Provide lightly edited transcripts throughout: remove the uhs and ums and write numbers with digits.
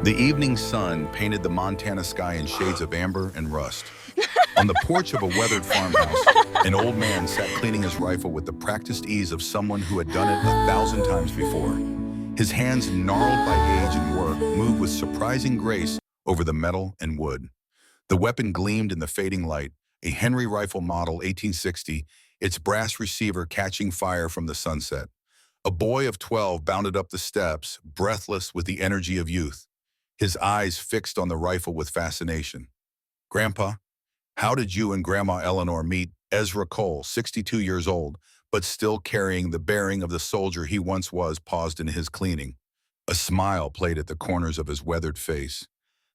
The evening sun painted the Montana sky in shades of amber and rust. On the porch of a weathered farmhouse, an old man sat cleaning his rifle with the practiced ease of someone who had done it 1,000 times before. His hands, gnarled by age and work, moved with surprising grace over the metal and wood. The weapon gleamed in the fading light, a Henry rifle model 1860, its brass receiver catching fire from the sunset. A boy of 12 bounded up the steps, breathless with the energy of youth, his eyes fixed on the rifle with fascination. "Grandpa, how did you and Grandma Eleanor meet?" Ezra Cole, 62 years old, but still carrying the bearing of the soldier he once was, paused in his cleaning. A smile played at the corners of his weathered face,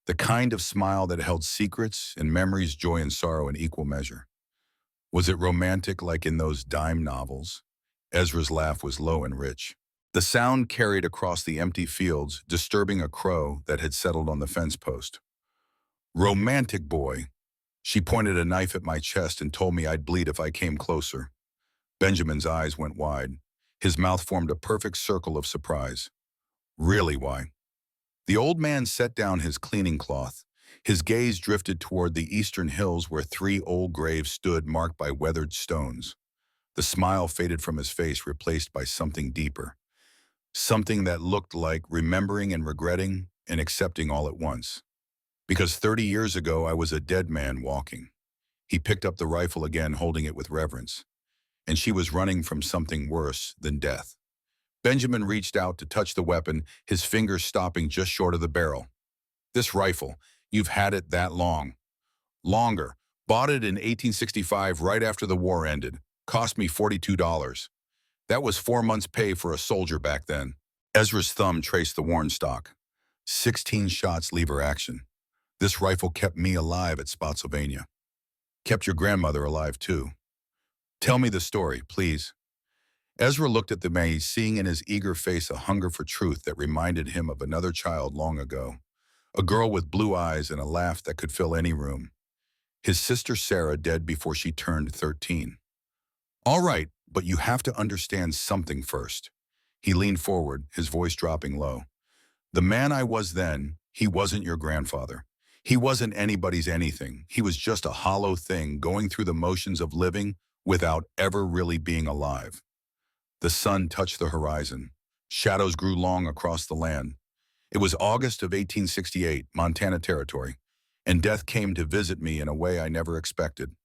the kind of smile that held secrets and memories, joy and sorrow in equal measure. Was it romantic like in those dime novels? Ezra's laugh was low and rich. The sound carried across the empty fields, disturbing a crow that had settled on the fence post. "Romantic boy." She pointed a knife at my chest and told me I'd bleed if I came closer. Benjamin's eyes went wide. His mouth formed a perfect circle of surprise. "Really, why?" The old man set down his cleaning cloth. His gaze drifted toward the eastern hills where 3 old graves stood, marked by weathered stones. The smile faded from his face, replaced by something deeper. Something that looked like remembering and regretting and accepting all at once. "Because 30 years ago I was a dead man walking." He picked up the rifle again, holding it with reverence. "And she was running from something worse than death." Benjamin reached out to touch the weapon, his fingers stopping just short of the barrel. "This rifle, you've had it that long?" "Longer. Bought it in 1865, right after the war ended. Cost me $42. That was 4 months' pay for a soldier back then." Ezra's thumb traced the worn stock. 16 shots, lever action. "This rifle kept me alive at Spotsylvania." "Kept your grandmother alive too." "Tell me the story, please." Ezra looked at the man, seeing in his eager face a hunger for truth that reminded him of another child long ago. A girl with blue eyes and a laugh that could fill any room. His sister Sarah, dead before she turned 13. "All right, but you have to understand something first." He leaned forward, his voice dropping low. "The man I was then, he wasn't your grandfather. He wasn't anybody's anything. He was just a hollow thing going through the motions of living without ever really being alive." The sun touched the horizon. Shadows grew long across the land. It was August of 1868, Montana Territory, and death came to visit me in a way I never expected.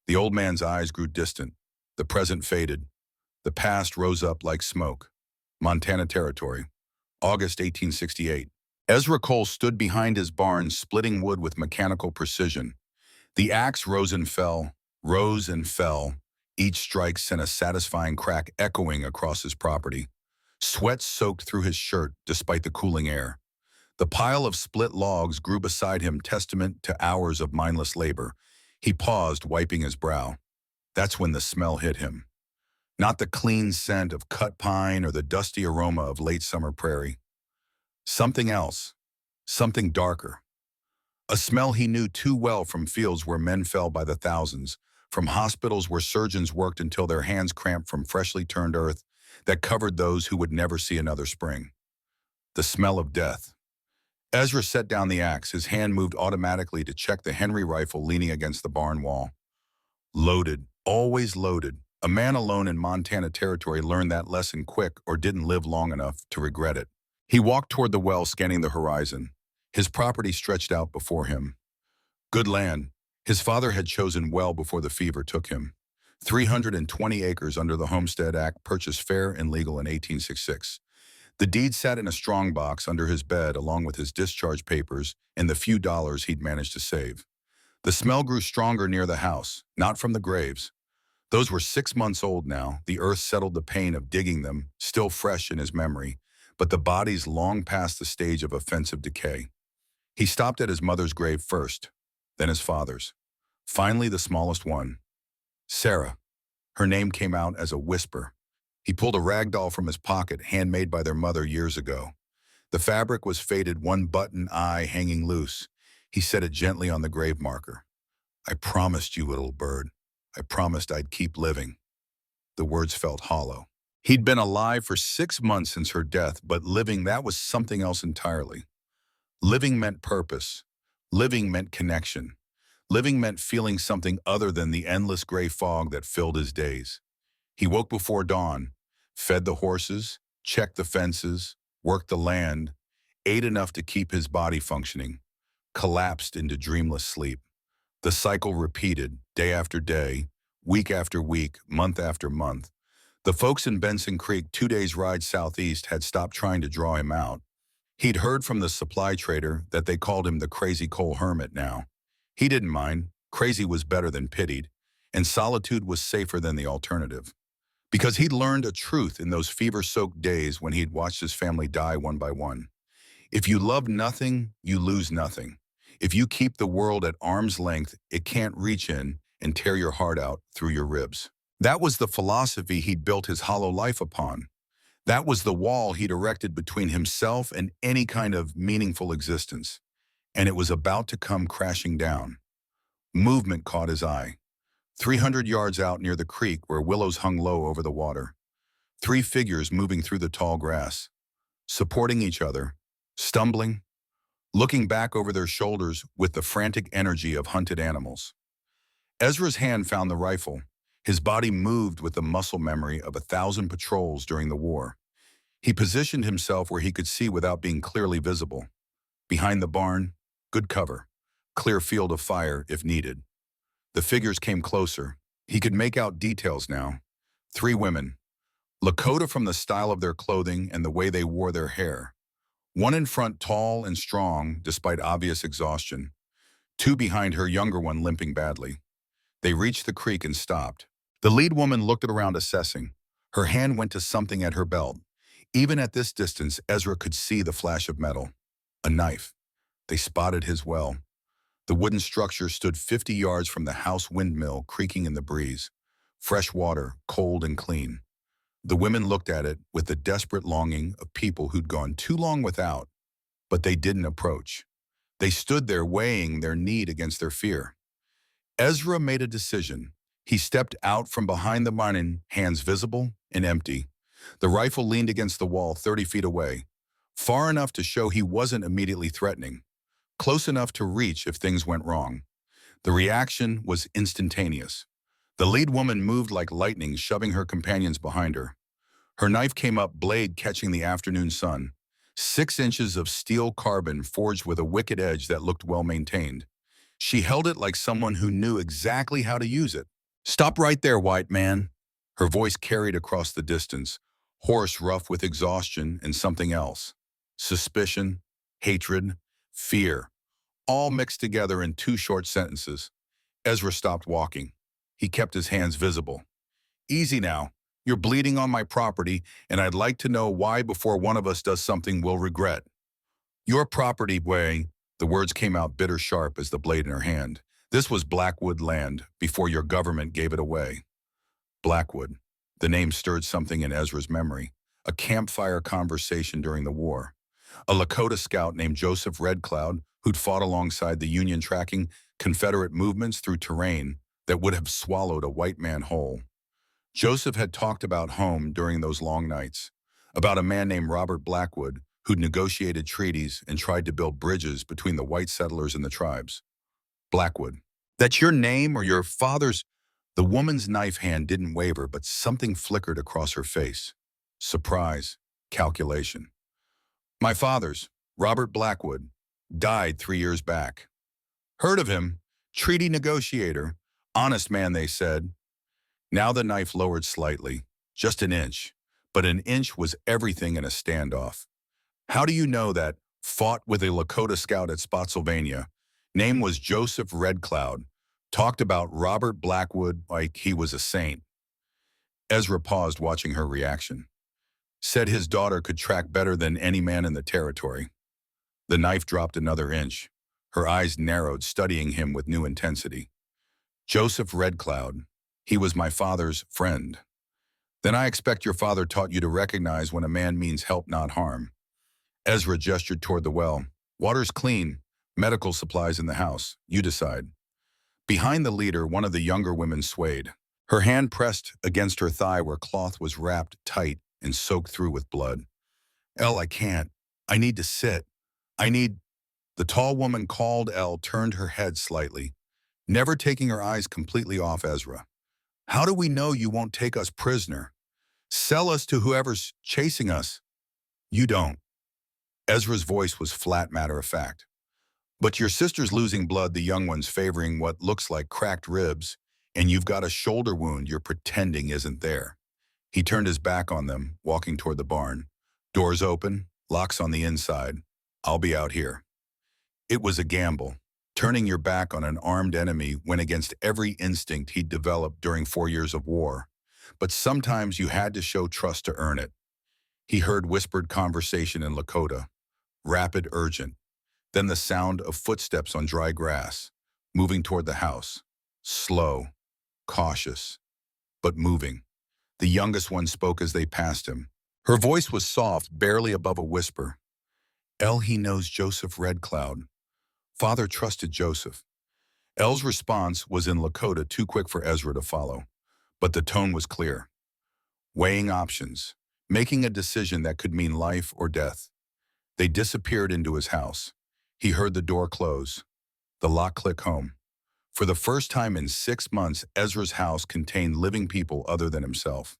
The old man's eyes grew distant. The present faded. The past rose up like smoke. Montana Territory, August 1868. Ezra Cole stood behind his barn, splitting wood with mechanical precision. The axe rose and fell, rose and fell. Each strike sent a satisfying crack echoing across his property. Sweat soaked through his shirt despite the cooling air. The pile of split logs grew beside him, testament to hours of mindless labor. He paused, wiping his brow. That's when the smell hit him. Not the clean scent of cut pine or the dusty aroma of late summer prairie. Something else, something darker. A smell he knew too well from fields where men fell by the thousands, from hospitals where surgeons worked until their hands cramped from freshly turned earth that covered those who would never see another spring. The smell of death. Ezra set down the axe. His hand moved automatically to check the Henry rifle leaning against the barn wall. Loaded, always loaded. A man alone in Montana Territory learned that lesson quick or didn't live long enough to regret it. He walked toward the well, scanning the horizon. His property stretched out before him. Good land. His father had chosen well before the fever took him. 320 acres under the Homestead Act, purchased fair and legal in 1866. The deed sat in a strong box under his bed along with his discharge papers and the few dollars he'd managed to save. The smell grew stronger near the house, not from the graves. Those were 6 months old now. The earth settled the pain of digging them, still fresh in his memory, but the bodies long past the stage of offensive decay. He stopped at his mother's grave first, then his father's. Finally, the smallest one. Sarah. Her name came out as a whisper. He pulled a rag doll from his pocket, handmade by their mother years ago. The fabric was faded, one button eye hanging loose. He set it gently on the grave marker. "I promised you, little bird. I promised I'd keep living." The words felt hollow. He'd been alive for 6 months since her death, but living, that was something else entirely. Living meant purpose. Living meant connection. Living meant feeling something other than the endless gray fog that filled his days. He woke before dawn, fed the horses, checked the fences, worked the land, ate enough to keep his body functioning, collapsed into dreamless sleep. The cycle repeated, day after day, week after week, month after month. The folks in Benson Creek, 2 days' ride southeast, had stopped trying to draw him out. He'd heard from the supply trader that they called him the crazy coal hermit now. He didn't mind. Crazy was better than pitied, and solitude was safer than the alternative. Because he'd learned a truth in those fever-soaked days when he'd watched his family die one by one. If you love nothing, you lose nothing. If you keep the world at arm's length, it can't reach in and tear your heart out through your ribs. That was the philosophy he'd built his hollow life upon. That was the wall he'd erected between himself and any kind of meaningful existence. And it was about to come crashing down. Movement caught his eye. 300 yards out near the creek where willows hung low over the water. 3 figures moving through the tall grass, supporting each other, stumbling, looking back over their shoulders with the frantic energy of hunted animals. Ezra's hand found the rifle. His body moved with the muscle memory of 1,000 patrols during the war. He positioned himself where he could see without being clearly visible. Behind the barn, good cover, clear field of fire if needed. The figures came closer. He could make out details now. 3 women. Lakota from the style of their clothing and the way they wore their hair. One in front, tall and strong, despite obvious exhaustion. 2 behind her, younger one limping badly. They reached the creek and stopped. The lead woman looked around, assessing. Her hand went to something at her belt. Even at this distance, Ezra could see the flash of metal. A knife. They spotted his well. The wooden structure stood 50 yards from the house windmill, creaking in the breeze. Fresh water, cold and clean. The women looked at it with the desperate longing of people who'd gone too long without, but they didn't approach. They stood there weighing their need against their fear. Ezra made a decision. He stepped out from behind the barn, hands visible and empty. The rifle leaned against the wall 30 feet away, far enough to show he wasn't immediately threatening, close enough to reach if things went wrong. The reaction was instantaneous. The lead woman moved like lightning, shoving her companions behind her. Her knife came up, blade catching the afternoon sun. 6 inches of steel carbon forged with a wicked edge that looked well maintained. She held it like someone who knew exactly how to use it. "Stop right there, white man." Her voice carried across the distance, hoarse, rough with exhaustion and something else. Suspicion, hatred, fear, all mixed together in 2 short sentences. Ezra stopped walking. He kept his hands visible. "Easy now. You're bleeding on my property, and I'd like to know why before one of us does something we'll regret." "Your property, Way." The words came out bitter sharp as the blade in her hand. "This was Blackwood land before your government gave it away." Blackwood. The name stirred something in Ezra's memory. A campfire conversation during the war. A Lakota scout named Joseph Red Cloud, who'd fought alongside the Union tracking Confederate movements through terrain that would have swallowed a white man whole. Joseph had talked about home during those long nights, about a man named Robert Blackwood who'd negotiated treaties and tried to build bridges between the white settlers and the tribes. Blackwood. "That's your name or your father's?" The woman's knife hand didn't waver, but something flickered across her face. Surprise. Calculation. "My father's, Robert Blackwood, died 3 years back." "Heard of him. Treaty negotiator. Honest man, they said." Now the knife lowered slightly, just an inch, but an inch was everything in a standoff. "How do you know that?" "Fought with a Lakota scout at Spotsylvania. Name was Joseph Red Cloud. Talked about Robert Blackwood like he was a saint." Ezra paused, watching her reaction. "Said his daughter could track better than any man in the territory." The knife dropped another inch. Her eyes narrowed, studying him with new intensity. "Joseph Red Cloud. He was my father's friend." "Then I expect your father taught you to recognize when a man means help, not harm." Ezra gestured toward the well. "Water's clean. Medical supplies in the house. You decide." Behind the leader, one of the younger women swayed. Her hand pressed against her thigh where cloth was wrapped tight and soaked through with blood. "Elle, I can't. I need to sit. I need..." The tall woman called Elle turned her head slightly, never taking her eyes completely off Ezra. How do we know you won't take us prisoner? Sell us to whoever's chasing us. You don't. Ezra's voice was flat matter of fact. But your sister's losing blood, the young one's favoring what looks like cracked ribs, and you've got a shoulder wound you're pretending isn't there. He turned his back on them, walking toward the barn. Doors open, locks on the inside. I'll be out here. It was a gamble. Turning your back on an armed enemy went against every instinct he'd developed during 4 years of war. But sometimes you had to show trust to earn it. He heard whispered conversation in Lakota, rapid, urgent. Then the sound of footsteps on dry grass, moving toward the house. Slow, cautious, but moving. The youngest one spoke as they passed him. Her voice was soft, barely above a whisper. Elle, he knows Joseph Red Cloud. Father trusted Joseph. Elle's response was in Lakota, too quick for Ezra to follow. But the tone was clear. Weighing options, making a decision that could mean life or death. They disappeared into his house. He heard the door close, the lock click home. For the first time in 6 months, Ezra's house contained living people other than himself.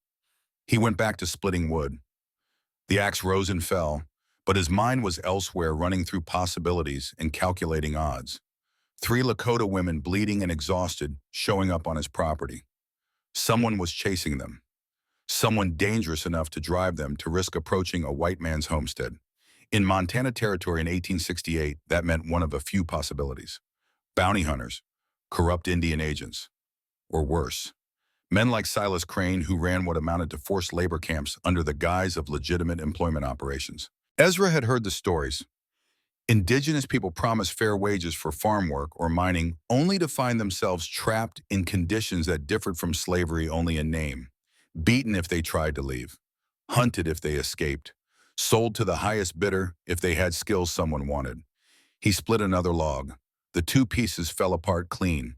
He went back to splitting wood. The axe rose and fell, but his mind was elsewhere, running through possibilities and calculating odds. 3 Lakota women, bleeding and exhausted, showing up on his property. Someone was chasing them. Someone dangerous enough to drive them to risk approaching a white man's homestead. In Montana Territory in 1868, that meant one of a few possibilities. Bounty hunters, corrupt Indian agents, or worse, men like Silas Crane who ran what amounted to forced labor camps under the guise of legitimate employment operations. Ezra had heard the stories. Indigenous people promised fair wages for farm work or mining only to find themselves trapped in conditions that differed from slavery only in name. Beaten if they tried to leave, hunted if they escaped, sold to the highest bidder if they had skills someone wanted. He split another log. The 2 pieces fell apart clean.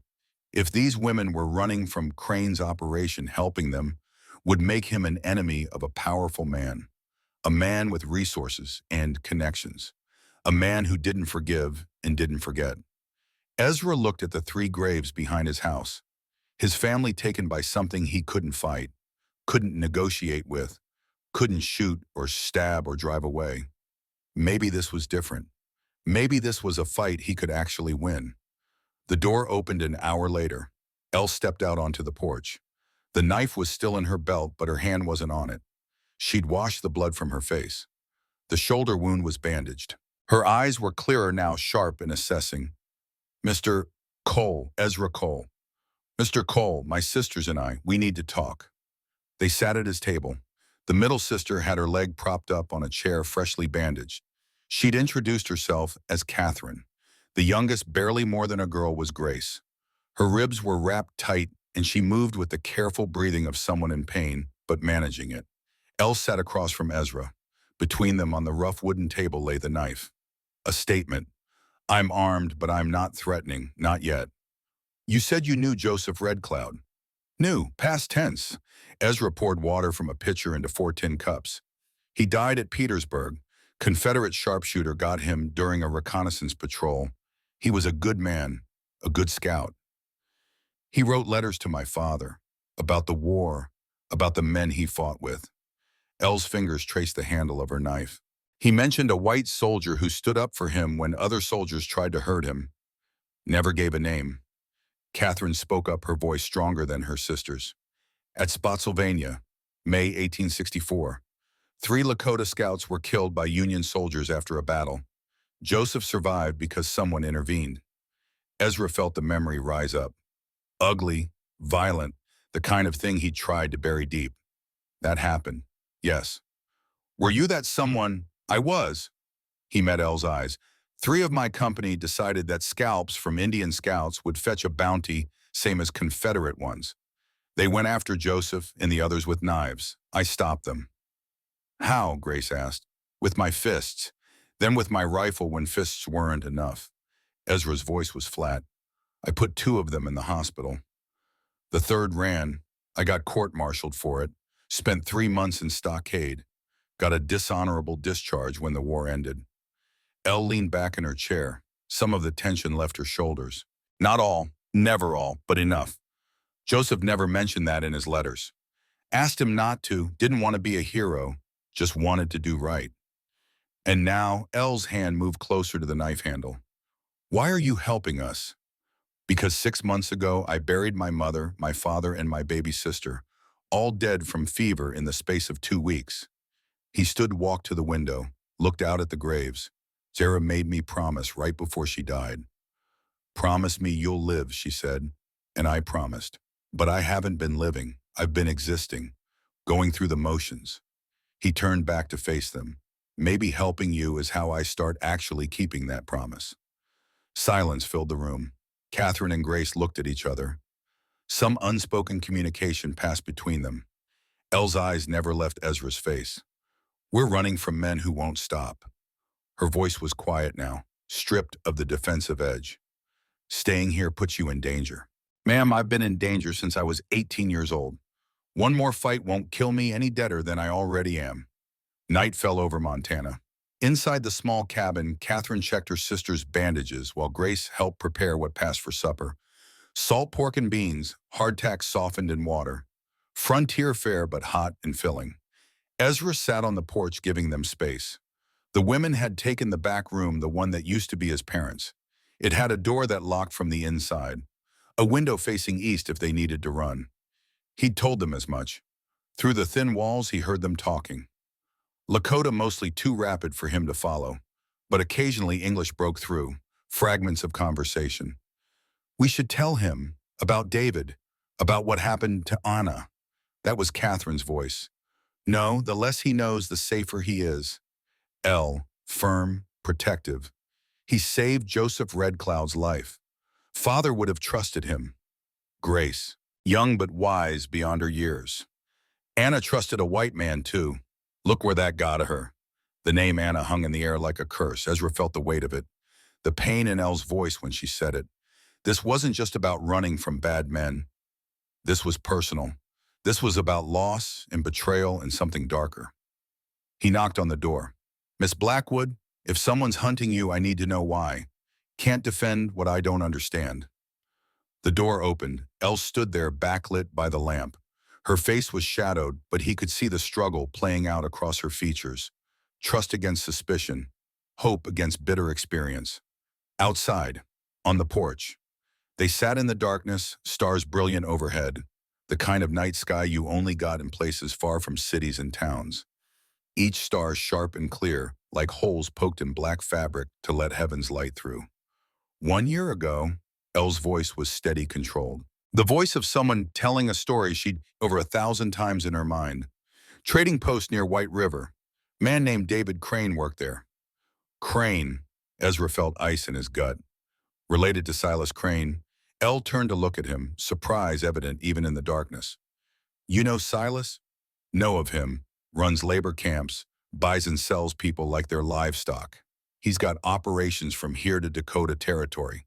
If these women were running from Crane's operation, helping them would make him an enemy of a powerful man, a man with resources and connections, a man who didn't forgive and didn't forget. Ezra looked at the 3 graves behind his house, his family taken by something he couldn't fight, couldn't negotiate with, couldn't shoot or stab or drive away. Maybe this was different. Maybe this was a fight he could actually win. The door opened an hour later. Elle stepped out onto the porch. The knife was still in her belt, but her hand wasn't on it. She'd washed the blood from her face. The shoulder wound was bandaged. Her eyes were clearer now, sharp and assessing. Mr. Cole, Ezra Cole. Mr. Cole, my sisters and I, we need to talk. They sat at his table. The middle sister had her leg propped up on a chair, freshly bandaged. She'd introduced herself as Catherine. The youngest, barely more than a girl, was Grace. Her ribs were wrapped tight, and she moved with the careful breathing of someone in pain, but managing it. Elle sat across from Ezra. Between them on the rough wooden table lay the knife. A statement. I'm armed, but I'm not threatening, not yet. You said you knew Joseph Red Cloud. Knew, past tense. Ezra poured water from a pitcher into 4 tin cups. He died at Petersburg. Confederate sharpshooter got him during a reconnaissance patrol. He was a good man, a good scout. He wrote letters to my father about the war, about the men he fought with. Elle's fingers traced the handle of her knife. He mentioned a white soldier who stood up for him when other soldiers tried to hurt him. Never gave a name. Catherine spoke up, her voice stronger than her sister's. At Spotsylvania, May 1864, 3 Lakota scouts were killed by Union soldiers after a battle. Joseph survived because someone intervened. Ezra felt the memory rise up. Ugly, violent, the kind of thing he tried to bury deep. That happened, yes. Were you that someone? I was. He met Elle's eyes. 3 of my company decided that scalps from Indian scouts would fetch a bounty, same as Confederate ones. They went after Joseph and the others with knives. I stopped them. How? Grace asked. With my fists, then with my rifle when fists weren't enough. Ezra's voice was flat. I put 2 of them in the hospital. The 3rd ran. I got court-martialed for it, spent 3 months in stockade, got a dishonorable discharge when the war ended. Elle leaned back in her chair. Some of the tension left her shoulders. Not all, never all, but enough. Joseph never mentioned that in his letters. Asked him not to, didn't want to be a hero, just wanted to do right. And now, Elle's hand moved closer to the knife handle. Why are you helping us? Because 6 months ago, I buried my mother, my father, and my baby sister, all dead from fever in the space of 2 weeks. He walked to the window, looked out at the graves. Zara made me promise right before she died. Promise me you'll live, she said. And I promised. But I haven't been living. I've been existing, going through the motions. He turned back to face them. Maybe helping you is how I start actually keeping that promise. Silence filled the room. Catherine and Grace looked at each other. Some unspoken communication passed between them. Elle's eyes never left Ezra's face. We're running from men who won't stop. Her voice was quiet now, stripped of the defensive edge. Staying here puts you in danger. Ma'am, I've been in danger since I was 18 years old. One more fight won't kill me any deader than I already am. Night fell over Montana. Inside the small cabin, Catherine checked her sister's bandages while Grace helped prepare what passed for supper. Salt pork and beans, hardtack softened in water. Frontier fare but hot and filling. Ezra sat on the porch giving them space. The women had taken the back room, the one that used to be his parents'. It had a door that locked from the inside, a window facing east if they needed to run. He'd told them as much. Through the thin walls, he heard them talking. Lakota mostly too rapid for him to follow, but occasionally English broke through, fragments of conversation. We should tell him about David, about what happened to Anna. That was Catherine's voice. No, the less he knows, the safer he is. Elle, firm, protective. He saved Joseph Red Cloud's life. Father would have trusted him. Grace, young but wise beyond her years. Anna trusted a white man too. Look where that got her. The name Anna hung in the air like a curse. Ezra felt the weight of it, the pain in Elle's voice when she said it. This wasn't just about running from bad men. This was personal. This was about loss and betrayal and something darker. He knocked on the door. Miss Blackwood, if someone's hunting you, I need to know why. Can't defend what I don't understand. The door opened. Elle stood there backlit by the lamp. Her face was shadowed, but he could see the struggle playing out across her features. Trust against suspicion. Hope against bitter experience. Outside, on the porch. They sat in the darkness, stars brilliant overhead. The kind of night sky you only got in places far from cities and towns. Each star sharp and clear, like holes poked in black fabric to let heaven's light through. 1 year ago, Elle's voice was steady, controlled. The voice of someone telling a story she'd over 1,000 times in her mind. Trading post near White River. Man named David Crane worked there. Crane. Ezra felt ice in his gut. Related to Silas Crane, Elle turned to look at him, surprise evident even in the darkness. You know Silas? Know of him. Runs labor camps, buys and sells people like they're livestock. He's got operations from here to Dakota Territory.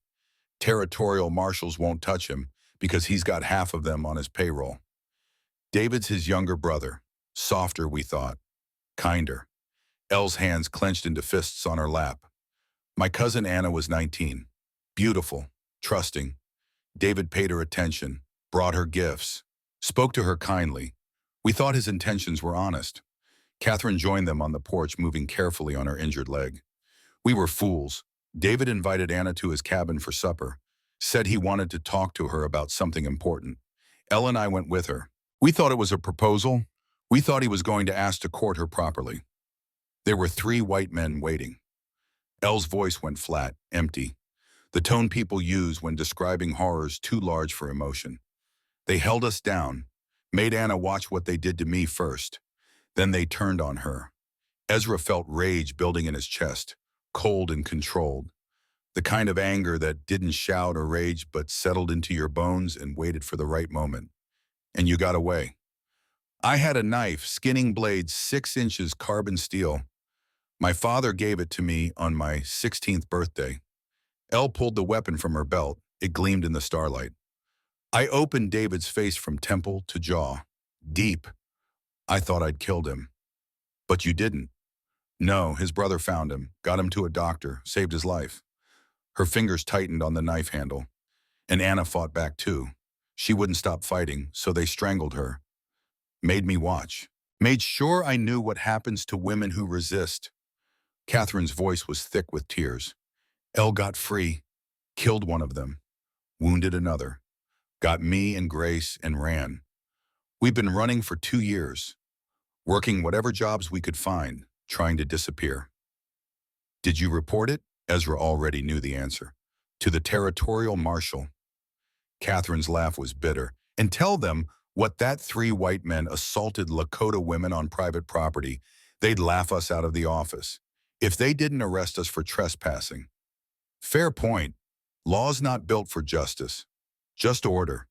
Territorial marshals won't touch him because he's got half of them on his payroll. David's his younger brother. Softer, we thought. Kinder. Elle's hands clenched into fists on her lap. My cousin Anna was 19. Beautiful, trusting. David paid her attention, brought her gifts, spoke to her kindly. We thought his intentions were honest. Catherine joined them on the porch, moving carefully on her injured leg. We were fools. David invited Anna to his cabin for supper, said he wanted to talk to her about something important. Elle and I went with her. We thought it was a proposal. We thought he was going to ask to court her properly. There were 3 white men waiting. Elle's voice went flat, empty. The tone people use when describing horrors too large for emotion. They held us down, made Anna watch what they did to me first. Then they turned on her. Ezra felt rage building in his chest, cold and controlled. The kind of anger that didn't shout or rage but settled into your bones and waited for the right moment. And you got away. I had a knife, skinning blade 6 inches carbon steel. My father gave it to me on my 16th birthday. Elle pulled the weapon from her belt. It gleamed in the starlight. I opened David's face from temple to jaw. Deep. I thought I'd killed him. But you didn't. No, his brother found him, got him to a doctor, saved his life. Her fingers tightened on the knife handle, and Anna fought back too. She wouldn't stop fighting, so they strangled her. Made me watch. Made sure I knew what happens to women who resist. Catherine's voice was thick with tears. Elle got free, killed one of them, wounded another, got me and Grace and ran. We've been running for 2 years, working whatever jobs we could find, trying to disappear. Did you report it? Ezra already knew the answer. To the territorial marshal. Catherine's laugh was bitter. And tell them what that 3 white men assaulted Lakota women on private property, they'd laugh us out of the office. If they didn't arrest us for trespassing. Fair point. Law's not built for justice, just order.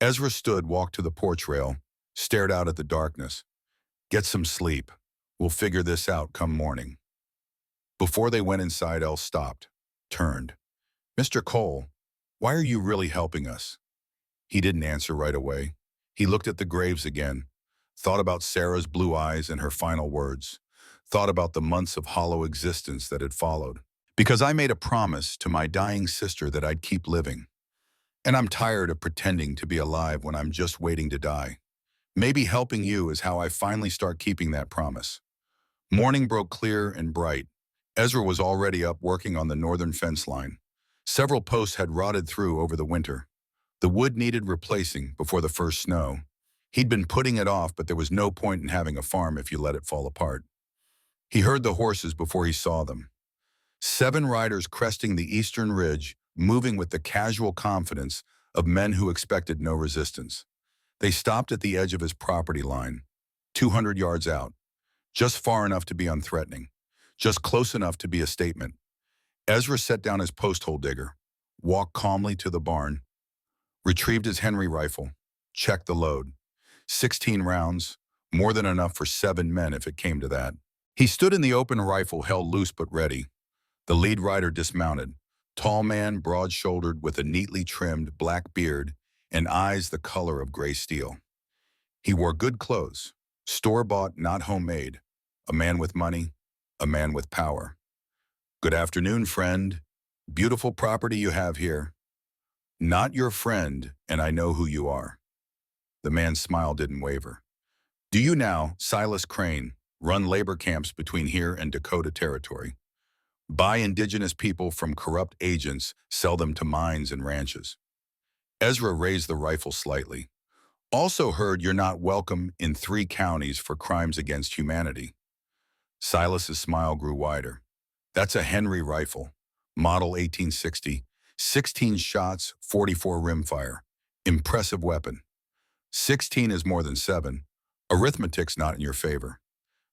Ezra stood, walked to the porch rail, stared out at the darkness. Get some sleep. We'll figure this out come morning. Before they went inside, Elle stopped, turned. Mr. Cole, why are you really helping us? He didn't answer right away. He looked at the graves again, thought about Sarah's blue eyes and her final words, thought about the months of hollow existence that had followed. Because I made a promise to my dying sister that I'd keep living. And I'm tired of pretending to be alive when I'm just waiting to die. Maybe helping you is how I finally start keeping that promise. Morning broke clear and bright. Ezra was already up working on the northern fence line. Several posts had rotted through over the winter. The wood needed replacing before the first snow. He'd been putting it off, but there was no point in having a farm if you let it fall apart. He heard the horses before he saw them. 7 riders cresting the eastern ridge, moving with the casual confidence of men who expected no resistance. They stopped at the edge of his property line, 200 yards out, just far enough to be unthreatening, just close enough to be a statement. Ezra set down his post-hole digger, walked calmly to the barn, retrieved his Henry rifle, checked the load. 16 rounds, more than enough for 7 men if it came to that. He stood in the open, rifle held loose but ready. The lead rider dismounted, tall man, broad-shouldered with a neatly trimmed black beard and eyes the color of gray steel. He wore good clothes, store-bought, not homemade, a man with money, a man with power. Good afternoon, friend. Beautiful property you have here. Not your friend, and I know who you are. The man's smile didn't waver. Do you now, Silas Crane, run labor camps between here and Dakota Territory? Buy indigenous people from corrupt agents, sell them to mines and ranches. Ezra raised the rifle slightly. Also heard you're not welcome in 3 counties for crimes against humanity. Silas's smile grew wider. That's a Henry rifle, model 1860, 16 shots, 44 rimfire. Impressive weapon. 16 is more than 7. Arithmetic's not in your favor.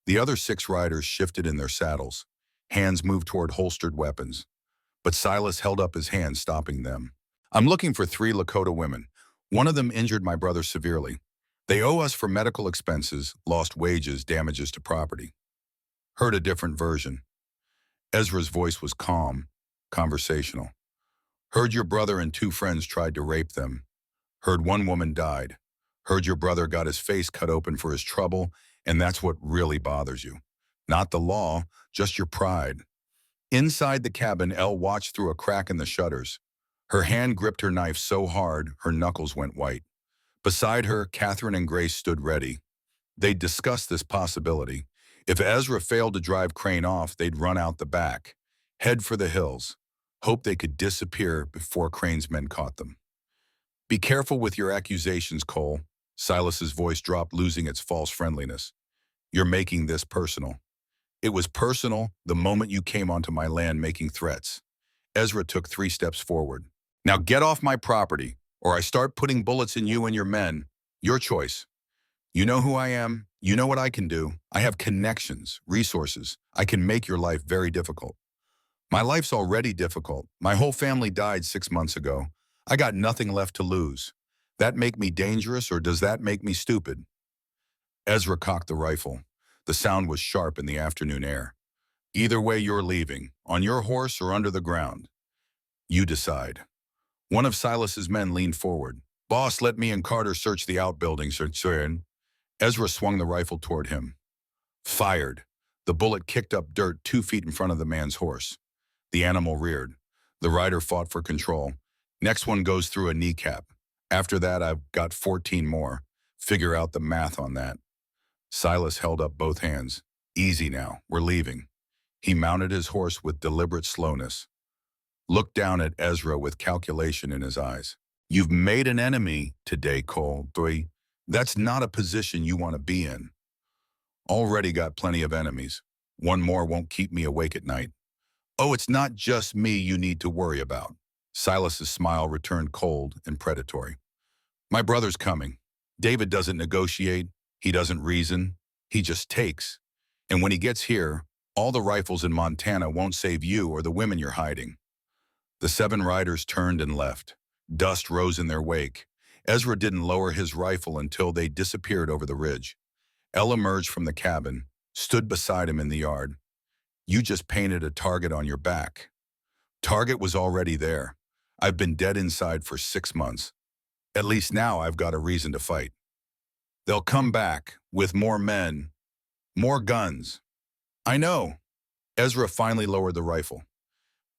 The other 6 riders shifted in their saddles. Hands moved toward holstered weapons. But Silas held up his hand, stopping them. I'm looking for 3 Lakota women. One of them injured my brother severely. They owe us for medical expenses, lost wages, damages to property. Heard a different version. Ezra's voice was calm, conversational. Heard your brother and 2 friends tried to rape them. Heard one woman died. Heard your brother got his face cut open for his trouble, and that's what really bothers you. Not the law, just your pride. Inside the cabin, Elle watched through a crack in the shutters. Her hand gripped her knife so hard, her knuckles went white. Beside her, Catherine and Grace stood ready. They'd discussed this possibility. If Ezra failed to drive Crane off, they'd run out the back, head for the hills, hope they could disappear before Crane's men caught them. Be careful with your accusations, Cole. Silas's voice dropped, losing its false friendliness. You're making this personal. It was personal the moment you came onto my land making threats. Ezra took 3 steps forward. Now get off my property, or I start putting bullets in you and your men. Your choice. You know who I am. You know what I can do. I have connections, resources. I can make your life very difficult. My life's already difficult. My whole family died 6 months ago. I got nothing left to lose. That make me dangerous, or does that make me stupid? Ezra cocked the rifle. The sound was sharp in the afternoon air. Either way you're leaving, on your horse or under the ground. You decide. One of Silas's men leaned forward. Boss, let me and Carter search the outbuildings, sir. Ezra swung the rifle toward him. Fired. The bullet kicked up dirt 2 feet in front of the man's horse. The animal reared. The rider fought for control. Next one goes through a kneecap. After that, I've got 14 more. Figure out the math on that. Silas held up both hands. Easy now, we're leaving. He mounted his horse with deliberate slowness. Looked down at Ezra with calculation in his eyes. You've made an enemy today, Cowboy. That's not a position you want to be in. Already got plenty of enemies. One more won't keep me awake at night. Oh, it's not just me you need to worry about. Silas's smile returned cold and predatory. My brother's coming. David doesn't negotiate. He doesn't reason. He just takes. And when he gets here, all the rifles in Montana won't save you or the women you're hiding. The 7 riders turned and left. Dust rose in their wake. Ezra didn't lower his rifle until they disappeared over the ridge. Elle emerged from the cabin, stood beside him in the yard. You just painted a target on your back. Target was already there. I've been dead inside for 6 months. At least now I've got a reason to fight. They'll come back with more men, more guns. I know. Ezra finally lowered the rifle.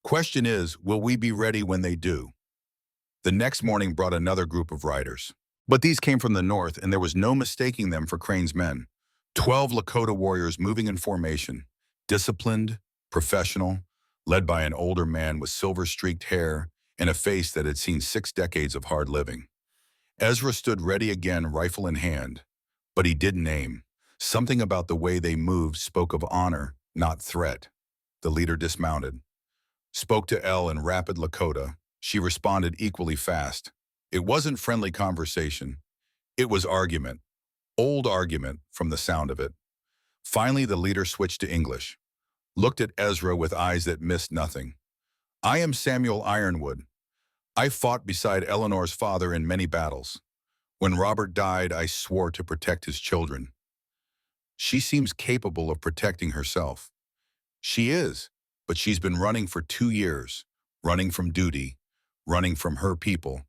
Question is, will we be ready when they do? The next morning brought another group of riders. But these came from the north, and there was no mistaking them for Crane's men. 12 Lakota warriors moving in formation, disciplined, professional, led by an older man with silver-streaked hair and a face that had seen 6 decades of hard living. Ezra stood ready again, rifle in hand, but he didn't aim. Something about the way they moved spoke of honor, not threat. The leader dismounted, spoke to Elle in rapid Lakota. She responded equally fast. It wasn't friendly conversation. It was argument. Old argument from the sound of it. Finally, the leader switched to English. Looked at Ezra with eyes that missed nothing. I am Samuel Ironwood. I fought beside Eleanor's father in many battles. When Robert died, I swore to protect his children. She seems capable of protecting herself. She is, but she's been running for 2 years, running from duty, running from her people,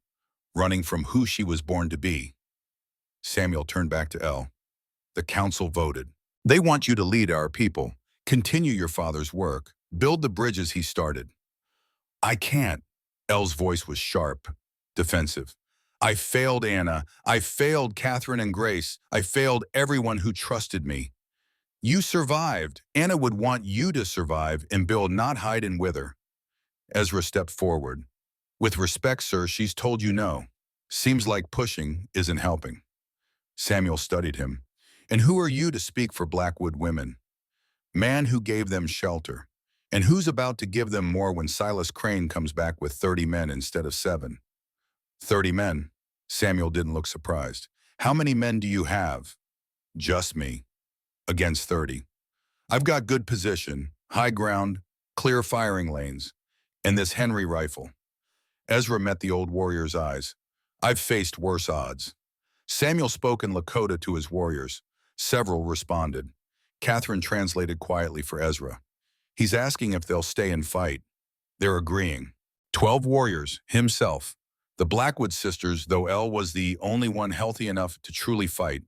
running from who she was born to be. Samuel turned back to Elle. The council voted. They want you to lead our people, continue your father's work, build the bridges he started. I can't. Elle's voice was sharp, defensive. I failed Anna. I failed Catherine and Grace. I failed everyone who trusted me. You survived. Anna would want you to survive and build, not hide and wither. Ezra stepped forward. With respect, sir, she's told you no. Seems like pushing isn't helping. Samuel studied him. And who are you to speak for Blackwood women? Man who gave them shelter. And who's about to give them more when Silas Crane comes back with 30 men instead of 7? 30 men. Samuel didn't look surprised. How many men do you have? Just me. Against 30. I've got good position, high ground, clear firing lanes, and this Henry rifle. Ezra met the old warrior's eyes. I've faced worse odds. Samuel spoke in Lakota to his warriors. Several responded. Catherine translated quietly for Ezra. He's asking if they'll stay and fight. They're agreeing. 12 warriors, himself. The Blackwood sisters, though Elle was the only one healthy enough to truly fight.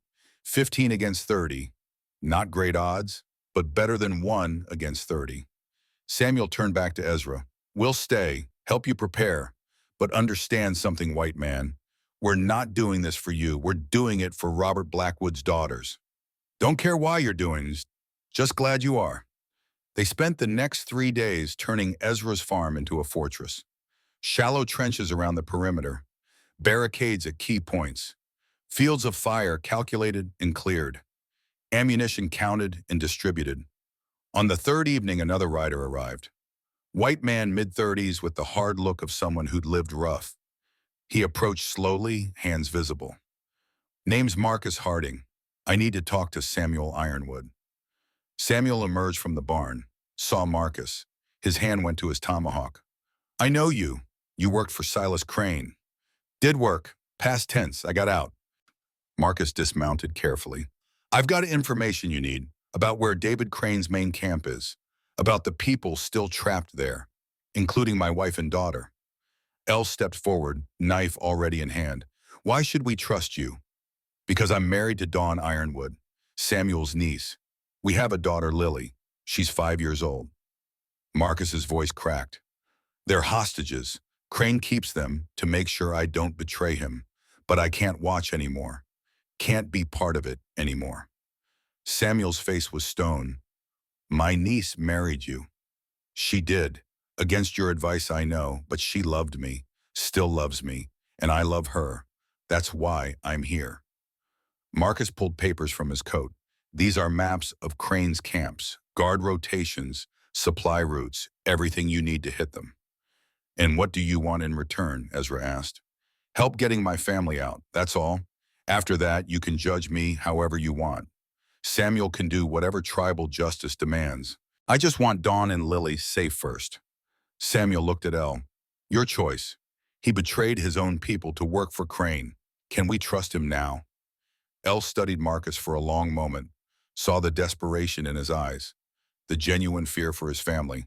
15 against 30. Not great odds, but better than 1 against 30. Samuel turned back to Ezra. We'll stay, help you prepare, but understand something, white man. We're not doing this for you. We're doing it for Robert Blackwood's daughters. Don't care why you're doing this. Just glad you are. They spent the next 3 days turning Ezra's farm into a fortress. Shallow trenches around the perimeter, barricades at key points, fields of fire calculated and cleared, ammunition counted and distributed. On the 3rd evening, another rider arrived. White man, mid-30s, with the hard look of someone who'd lived rough. He approached slowly, hands visible. Name's Marcus Harding. I need to talk to Samuel Ironwood. Samuel emerged from the barn, saw Marcus. His hand went to his tomahawk. I know you. You worked for Silas Crane. Did work. Past tense. I got out. Marcus dismounted carefully. I've got information you need about where David Crane's main camp is, about the people still trapped there, including my wife and daughter. Elle stepped forward, knife already in hand. Why should we trust you? Because I'm married to Dawn Ironwood, Samuel's niece. We have a daughter, Lily. She's 5 years old. Marcus's voice cracked. They're hostages. Crane keeps them to make sure I don't betray him. But I can't watch anymore. Can't be part of it anymore. Samuel's face was stone. My niece married you. She did. Against your advice, I know, but she loved me, still loves me, and I love her. That's why I'm here. Marcus pulled papers from his coat. These are maps of Crane's camps, guard rotations, supply routes, everything you need to hit them. And what do you want in return? Ezra asked. Help getting my family out, that's all. After that, you can judge me however you want. Samuel can do whatever tribal justice demands. I just want Dawn and Lily safe first. Samuel looked at Elle. Your choice. He betrayed his own people to work for Crane. Can we trust him now? Elle studied Marcus for a long moment, saw the desperation in his eyes, the genuine fear for his family.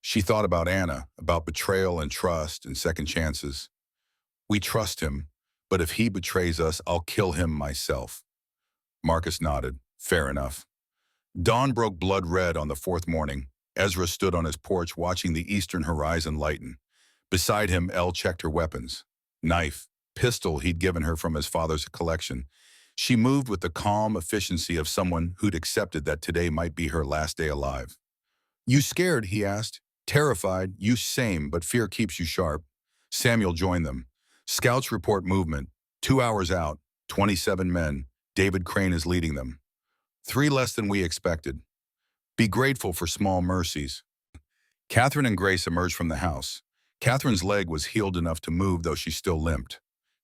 She thought about Anna, about betrayal and trust and second chances. We trust him, but if he betrays us, I'll kill him myself. Marcus nodded. Fair enough. Dawn broke blood red on the fourth morning. Ezra stood on his porch watching the eastern horizon lighten. Beside him, Elle checked her weapons. Knife, pistol he'd given her from his father's collection. She moved with the calm efficiency of someone who'd accepted that today might be her last day alive. You scared? He asked. Terrified, you same, but fear keeps you sharp. Samuel joined them. Scouts report movement. 2 hours out, 27 men. David Crane is leading them. 3 less than we expected. Be grateful for small mercies. Catherine and Grace emerged from the house. Catherine's leg was healed enough to move, though she still limped.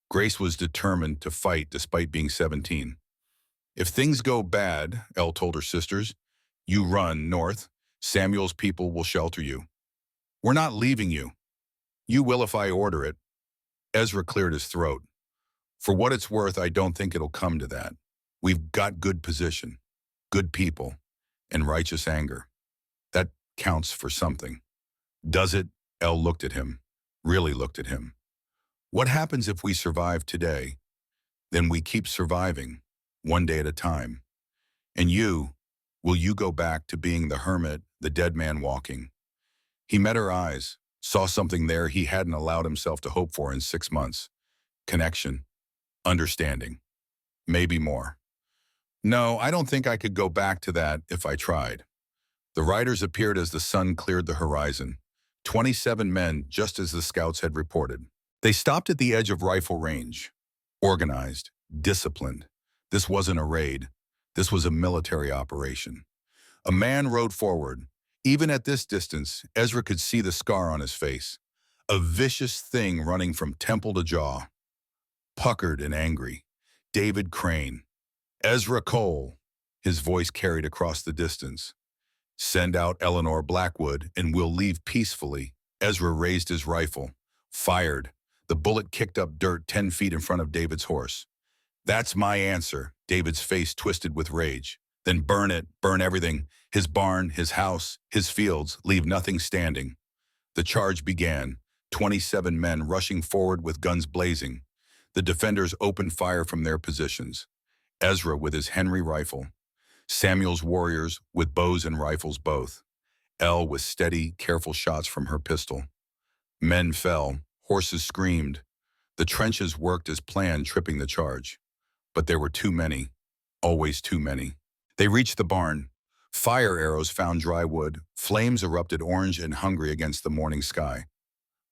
Grace was determined to fight despite being 17. If things go bad, Elle told her sisters, you run north. Samuel's people will shelter you. We're not leaving you. You will if I order it. Ezra cleared his throat. For what it's worth, I don't think it'll come to that. We've got good position, good people, and righteous anger. That counts for something. Does it? Elle looked at him, really looked at him. What happens if we survive today? Then we keep surviving, one day at a time. And will you go back to being the hermit, the dead man walking? He met her eyes, saw something there he hadn't allowed himself to hope for in 6 months. Connection, understanding, maybe more. No, I don't think I could go back to that if I tried. The riders appeared as the sun cleared the horizon. 27 men, just as the scouts had reported. They stopped at the edge of rifle range. Organized, disciplined. This wasn't a raid. This was a military operation. A man rode forward. Even at this distance, Ezra could see the scar on his face. A vicious thing running from temple to jaw. Puckered and angry. David Crane. Ezra Cole. His voice carried across the distance. Send out Eleanor Blackwood and we'll leave peacefully. Ezra raised his rifle. Fired. The bullet kicked up dirt 10 feet in front of David's horse. That's my answer. David's face twisted with rage. Then burn it, burn everything. His barn, his house, his fields, leave nothing standing. The charge began, 27 men rushing forward with guns blazing. The defenders opened fire from their positions. Ezra with his Henry rifle. Samuel's warriors with bows and rifles both. Elle with steady, careful shots from her pistol. Men fell, horses screamed. The trenches worked as planned, tripping the charge. But there were too many, always too many. They reached the barn. Fire arrows found dry wood. Flames erupted orange and hungry against the morning sky.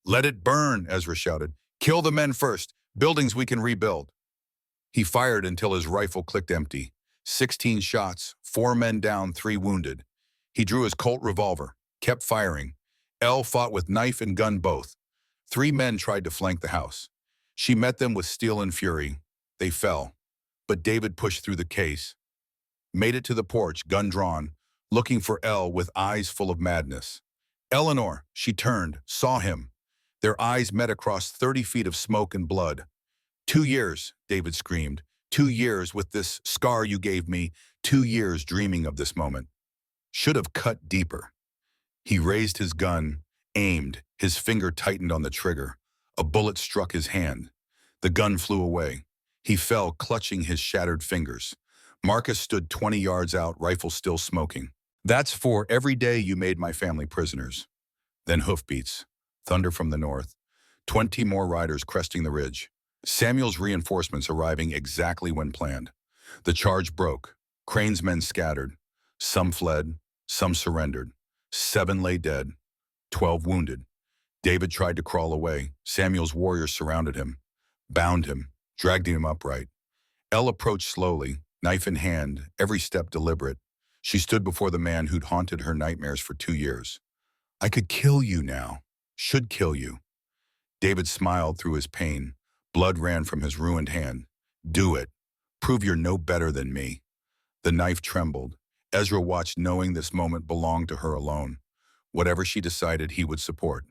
Let it burn, Ezra shouted. Kill the men first. Buildings we can rebuild. He fired until his rifle clicked empty. 16 shots, 4 men down, 3 wounded. He drew his Colt revolver, kept firing. Elle fought with knife and gun both. 3 men tried to flank the house. She met them with steel and fury. They fell. But David pushed through the case. Made it to the porch, gun drawn, looking for Elle with eyes full of madness. Eleanor, she turned, saw him. Their eyes met across 30 feet of smoke and blood. 2 years, David screamed. 2 years with this scar you gave me. 2 years dreaming of this moment. Should have cut deeper. He raised his gun, aimed. His finger tightened on the trigger. A bullet struck his hand. The gun flew away. He fell, clutching his shattered fingers. Marcus stood 20 yards out, rifle still smoking. That's for every day you made my family prisoners. Then hoofbeats. Thunder from the north. 20 more riders cresting the ridge. Samuel's reinforcements arriving exactly when planned. The charge broke. Crane's men scattered. Some fled, some surrendered. 7 lay dead, 12 wounded. David tried to crawl away. Samuel's warriors surrounded him, bound him, dragged him upright. Elle approached slowly, knife in hand, every step deliberate. She stood before the man who'd haunted her nightmares for 2 years. I could kill you now. Should kill you. David smiled through his pain. Blood ran from his ruined hand. Do it. Prove you're no better than me. The knife trembled. Ezra watched, knowing this moment belonged to her alone. Whatever she decided, he would support.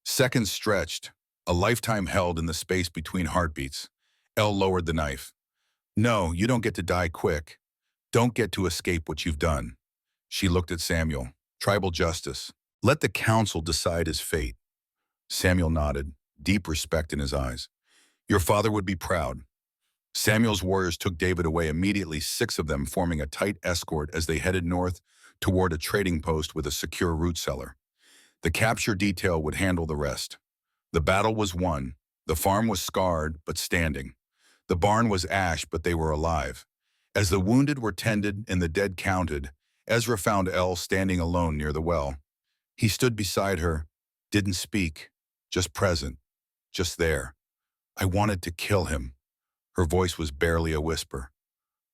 Seconds stretched, a lifetime held in the space between heartbeats. Elle lowered the knife. No, you don't get to die quick. Don't get to escape what you've done. She looked at Samuel. Tribal justice. Let the council decide his fate. Samuel nodded, deep respect in his eyes. Your father would be proud. Samuel's warriors took David away immediately, 6 of them forming a tight escort as they headed north toward a trading post with a secure root cellar. The capture detail would handle the rest. The battle was won. The farm was scarred, but standing. The barn was ash, but they were alive. As the wounded were tended and the dead counted, Ezra found Elle standing alone near the well. He stood beside her, didn't speak, just present, just there. I wanted to kill him. Her voice was barely a whisper.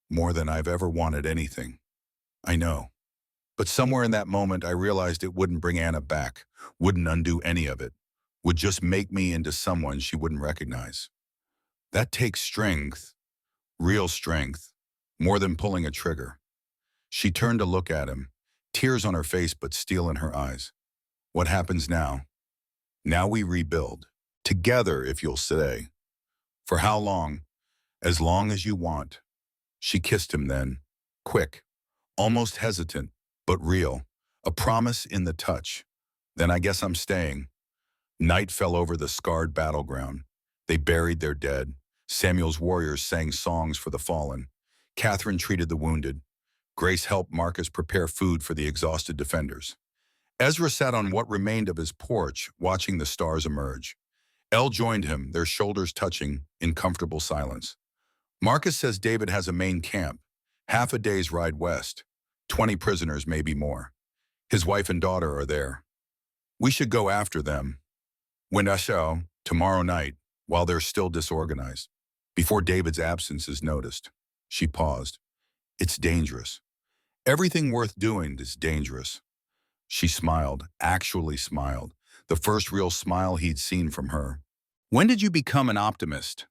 More than I've ever wanted anything. I know. But somewhere in that moment, I realized it wouldn't bring Anna back, wouldn't undo any of it, would just make me into someone she wouldn't recognize. That takes strength, real strength, more than pulling a trigger. She turned to look at him, tears on her face but steel in her eyes. What happens now? Now we rebuild. Together, if you'll stay. For how long? As long as you want. She kissed him then, quick, almost hesitant, but real, a promise in the touch. Then I guess I'm staying. Night fell over the scarred battleground. They buried their dead. Samuel's warriors sang songs for the fallen. Catherine treated the wounded. Grace helped Marcus prepare food for the exhausted defenders. Ezra sat on what remained of his porch, watching the stars emerge. Elle joined him, their shoulders touching, in comfortable silence. Marcus says David has a main camp, half a day's ride west. 20 prisoners, maybe more. His wife and daughter are there. We should go after them. When I shall, tomorrow night, while they're still disorganized. Before David's absence is noticed. She paused. It's dangerous. Everything worth doing is dangerous. She smiled, actually smiled, the first real smile he'd seen from her. When did you become an optimist?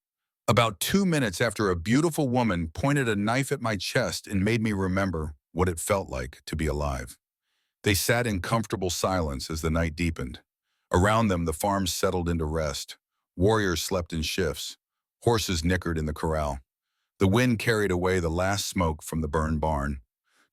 About 2 minutes after a beautiful woman pointed a knife at my chest and made me remember what it felt like to be alive. They sat in comfortable silence as the night deepened. Around them, the farm settled into rest. Warriors slept in shifts. Horses nickered in the corral. The wind carried away the last smoke from the burned barn.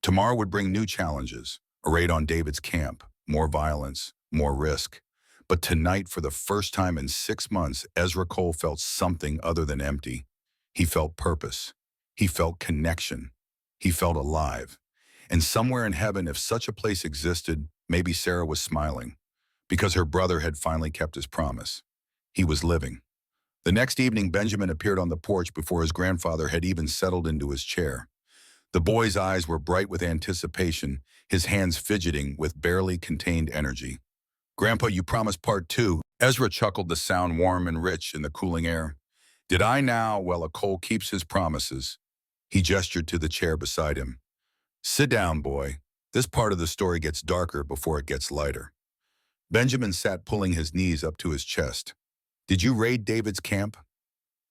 Tomorrow would bring new challenges. A raid on David's camp, more violence, more risk. But tonight, for the first time in 6 months, Ezra Cole felt something other than empty. He felt purpose. He felt connection. He felt alive. And somewhere in heaven, if such a place existed, maybe Sarah was smiling, because her brother had finally kept his promise. He was living. The next evening, Benjamin appeared on the porch before his grandfather had even settled into his chair. The boy's eyes were bright with anticipation, his hands fidgeting with barely contained energy. Grandpa, you promised part 2. Ezra chuckled, the sound warm and rich in the cooling air. Did I now? Well, a Cole keeps his promises. He gestured to the chair beside him. Sit down, boy. This part of the story gets darker before it gets lighter. Benjamin sat, pulling his knees up to his chest. Did you raid David's camp?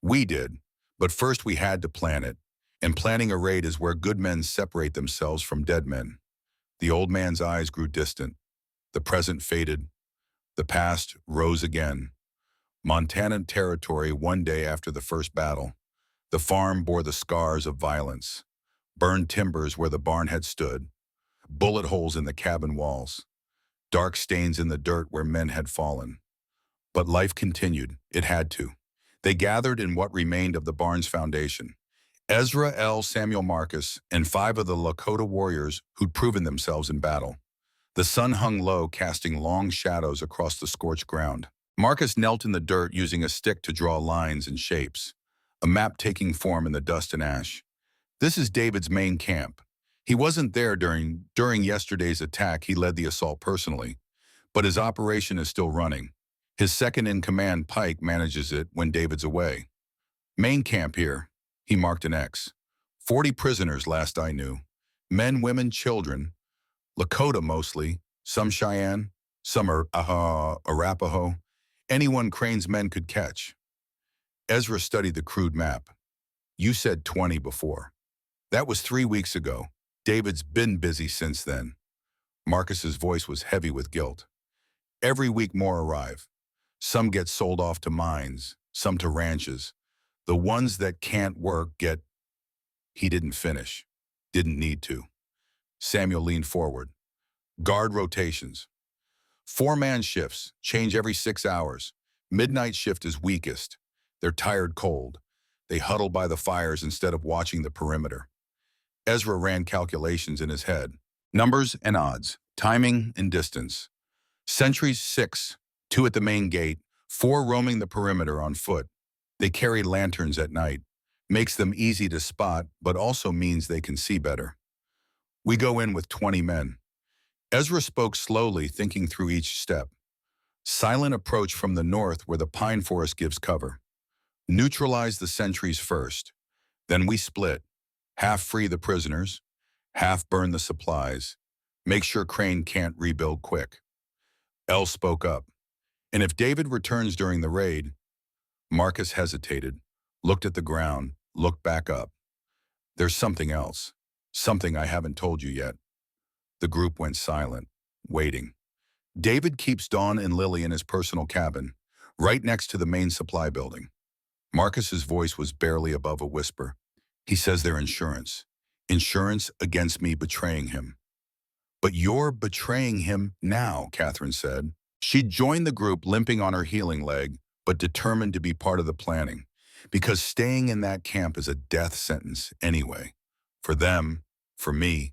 We did, but first we had to plan it. And planning a raid is where good men separate themselves from dead men. The old man's eyes grew distant. The present faded. The past rose again. Montana territory, one day after the first battle. The farm bore the scars of violence. Burned timbers where the barn had stood. Bullet holes in the cabin walls. Dark stains in the dirt where men had fallen. But life continued. It had to. They gathered in what remained of the barn's foundation. Ezra, Elle, Samuel, Marcus, and 5 of the Lakota warriors who'd proven themselves in battle. The sun hung low, casting long shadows across the scorched ground. Marcus knelt in the dirt using a stick to draw lines and shapes, a map taking form in the dust and ash. This is David's main camp. He wasn't there during yesterday's attack. He led the assault personally, but his operation is still running. His second-in-command, Pike, manages it when David's away. Main camp here. He marked an X. 40 prisoners last I knew. Men, women, children. Lakota mostly. Some Cheyenne. Some are Arapaho. Anyone Crane's men could catch. Ezra studied the crude map. You said 20 before. That was 3 weeks ago. David's been busy since then. Marcus's voice was heavy with guilt. Every week more arrive. Some get sold off to mines, some to ranches. The ones that can't work get... He didn't finish. Didn't need to. Samuel leaned forward. Guard rotations. 4-man shifts, change every 6 hours. Midnight shift is weakest. They're tired cold. They huddle by the fires instead of watching the perimeter. Ezra ran calculations in his head. Numbers and odds, timing and distance. Sentries 6, 2 at the main gate, 4 roaming the perimeter on foot. They carry lanterns at night. Makes them easy to spot, but also means they can see better. We go in with 20 men. Ezra spoke slowly, thinking through each step. Silent approach from the north where the pine forest gives cover. Neutralize the sentries first. Then we split. Half free the prisoners, half burn the supplies. Make sure Crane can't rebuild quick. Elle spoke up. And if David returns during the raid... Marcus hesitated, looked at the ground, looked back up. There's something else. Something I haven't told you yet. The group went silent, waiting. David keeps Dawn and Lily in his personal cabin, right next to the main supply building. Marcus's voice was barely above a whisper. He says their insurance. Insurance against me betraying him. But you're betraying him now, Catherine said. She'd joined the group limping on her healing leg, but determined to be part of the planning. Because staying in that camp is a death sentence anyway. For them, for me,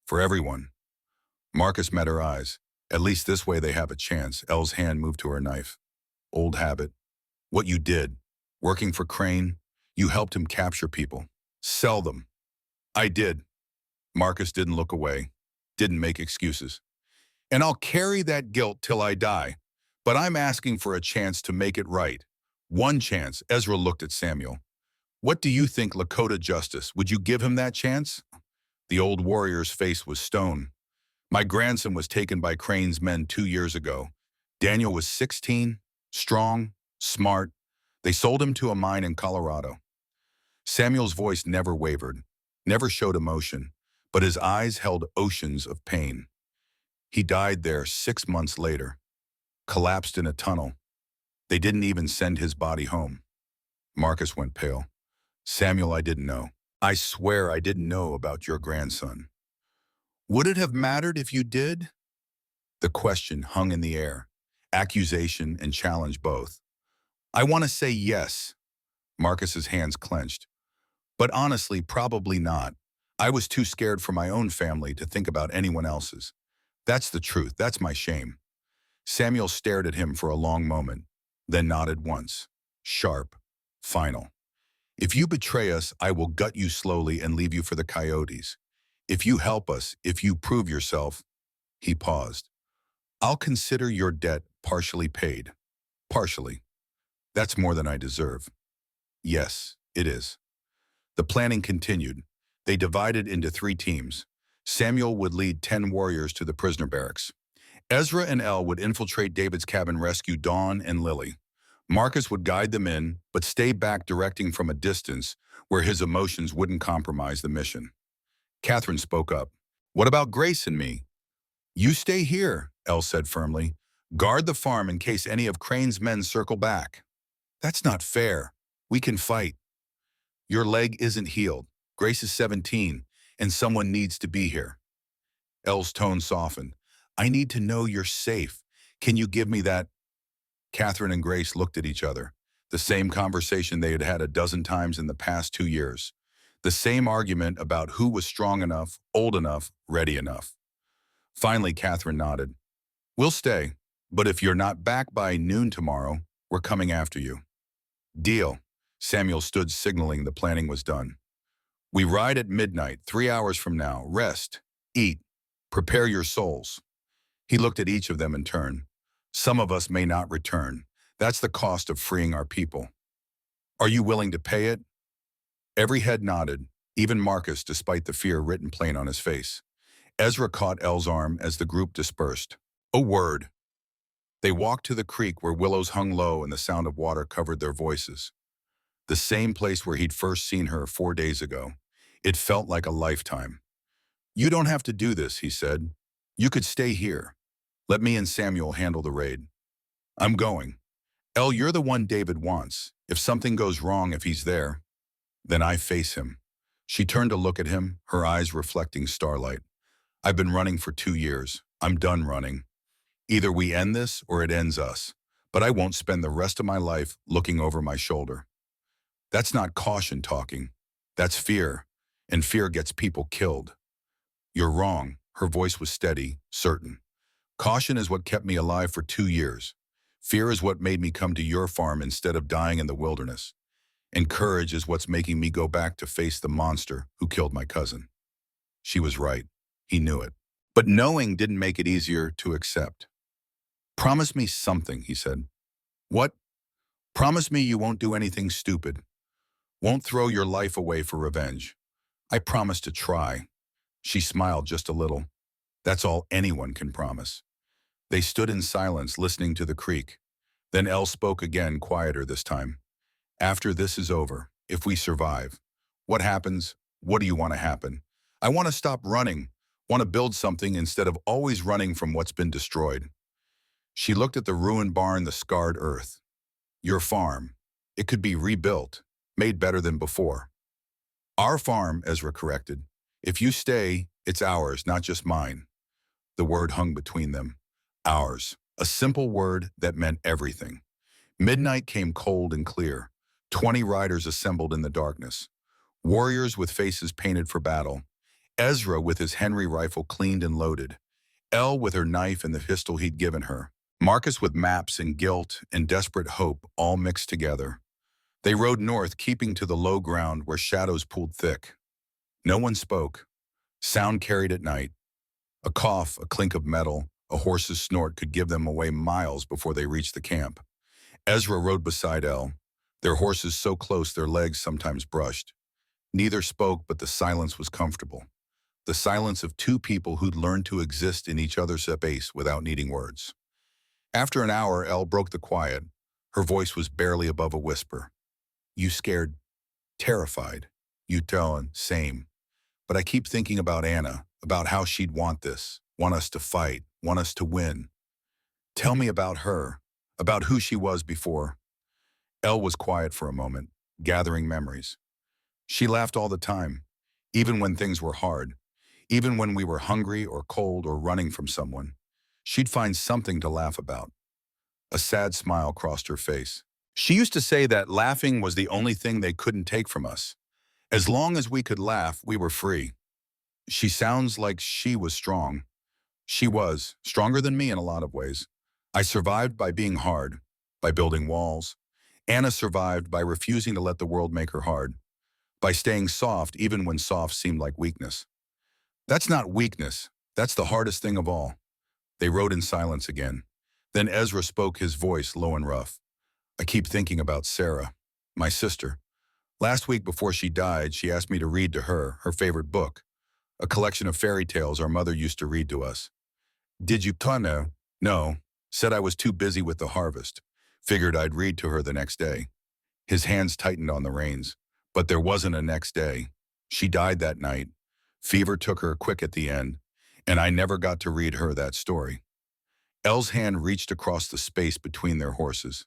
for everyone. Marcus met her eyes. At least this way they have a chance. Elle's hand moved to her knife. Old habit. What you did. Working for Crane, you helped him capture people. Sell them. I did. Marcus didn't look away. Didn't make excuses. And I'll carry that guilt till I die. But I'm asking for a chance to make it right. One chance. Ezra looked at Samuel. What do you think, Lakota justice? Would you give him that chance? The old warrior's face was stone. My grandson was taken by Crane's men 2 years ago. Daniel was 16, strong, smart. They sold him to a mine in Colorado. Samuel's voice never wavered, never showed emotion, but his eyes held oceans of pain. He died there 6 months later, collapsed in a tunnel. They didn't even send his body home. Marcus went pale. Samuel, I didn't know. I swear I didn't know about your grandson. Would it have mattered if you did? The question hung in the air, accusation and challenge both. I want to say yes. Marcus's hands clenched. But honestly, probably not. I was too scared for my own family to think about anyone else's. That's the truth. That's my shame. Samuel stared at him for a long moment, then nodded once. Sharp. Final. If you betray us, I will gut you slowly and leave you for the coyotes. If you help us, if you prove yourself... He paused. I'll consider your debt partially paid. Partially. That's more than I deserve. Yes, it is. The planning continued. They divided into 3 teams. Samuel would lead 10 warriors to the prisoner barracks. Ezra and Elle would infiltrate David's cabin, rescue Dawn and Lily. Marcus would guide them in, but stay back, directing from a distance where his emotions wouldn't compromise the mission. Catherine spoke up. What about Grace and me? You stay here, Elle said firmly. Guard the farm in case any of Crane's men circle back. That's not fair. We can fight. Your leg isn't healed. Grace is 17, and someone needs to be here. Elle's tone softened. I need to know you're safe. Can you give me that? Catherine and Grace looked at each other. The same conversation they had had a dozen times in the past 2 years. The same argument about who was strong enough, old enough, ready enough. Finally, Catherine nodded. We'll stay, but if you're not back by noon tomorrow, we're coming after you. Deal. Samuel stood signaling the planning was done. We ride at midnight, 3 hours from now. Rest, eat, prepare your souls. He looked at each of them in turn. Some of us may not return. That's the cost of freeing our people. Are you willing to pay it? Every head nodded, even Marcus, despite the fear written plain on his face. Ezra caught Elle's arm as the group dispersed. A word. They walked to the creek where willows hung low and the sound of water covered their voices. The same place where he'd first seen her 4 days ago. It felt like a lifetime. You don't have to do this, he said. You could stay here. Let me and Samuel handle the raid. I'm going. Elle, you're the one David wants. If something goes wrong, if he's there, then I face him. She turned to look at him, her eyes reflecting starlight. I've been running for 2 years. I'm done running. Either we end this or it ends us. But I won't spend the rest of my life looking over my shoulder. That's not caution talking. That's fear. And fear gets people killed. You're wrong. Her voice was steady, certain. Caution is what kept me alive for 2 years. Fear is what made me come to your farm instead of dying in the wilderness. And courage is what's making me go back to face the monster who killed my cousin. She was right. He knew it. But knowing didn't make it easier to accept. Promise me something, he said. What? Promise me you won't do anything stupid. Won't throw your life away for revenge. I promise to try. She smiled just a little. That's all anyone can promise. They stood in silence, listening to the creek. Then Elle spoke again, quieter this time. After this is over, if we survive, what happens? What do you want to happen? I want to stop running, want to build something instead of always running from what's been destroyed. She looked at the ruined barn, the scarred earth. Your farm. It could be rebuilt, made better than before. Our farm, Ezra corrected. If you stay, it's ours, not just mine. The word hung between them. Ours. A simple word that meant everything. Midnight came cold and clear. 20 riders assembled in the darkness. Warriors with faces painted for battle. Ezra with his Henry rifle cleaned and loaded. Elle with her knife and the pistol he'd given her. Marcus with maps and guilt and desperate hope all mixed together. They rode north, keeping to the low ground where shadows pooled thick. No one spoke. Sound carried at night. A cough, a clink of metal, a horse's snort could give them away miles before they reached the camp. Ezra rode beside Elle, their horses so close their legs sometimes brushed. Neither spoke, but the silence was comfortable. The silence of two people who'd learned to exist in each other's space without needing words. After an hour, Elle broke the quiet. Her voice was barely above a whisper. You scared, terrified. You telling, same. But I keep thinking about Anna, about how she'd want this, want us to fight, want us to win. Tell me about her, about who she was before. Elle was quiet for a moment, gathering memories. She laughed all the time, even when things were hard, even when we were hungry or cold or running from someone. She'd find something to laugh about. A sad smile crossed her face. She used to say that laughing was the only thing they couldn't take from us. As long as we could laugh, we were free. She sounds like she was strong. She was, stronger than me in a lot of ways. I survived by being hard, by building walls. Anna survived by refusing to let the world make her hard, by staying soft even when soft seemed like weakness. That's not weakness, that's the hardest thing of all. They rode in silence again. Then Ezra spoke, his voice low and rough. I keep thinking about Sarah, my sister. Last week before she died, she asked me to read to her favorite book, a collection of fairy tales our mother used to read to us. Did you know? No. Said I was too busy with the harvest. Figured I'd read to her the next day. His hands tightened on the reins. But there wasn't a next day. She died that night. Fever took her quick at the end, and I never got to read her that story. Elle's hand reached across the space between their horses,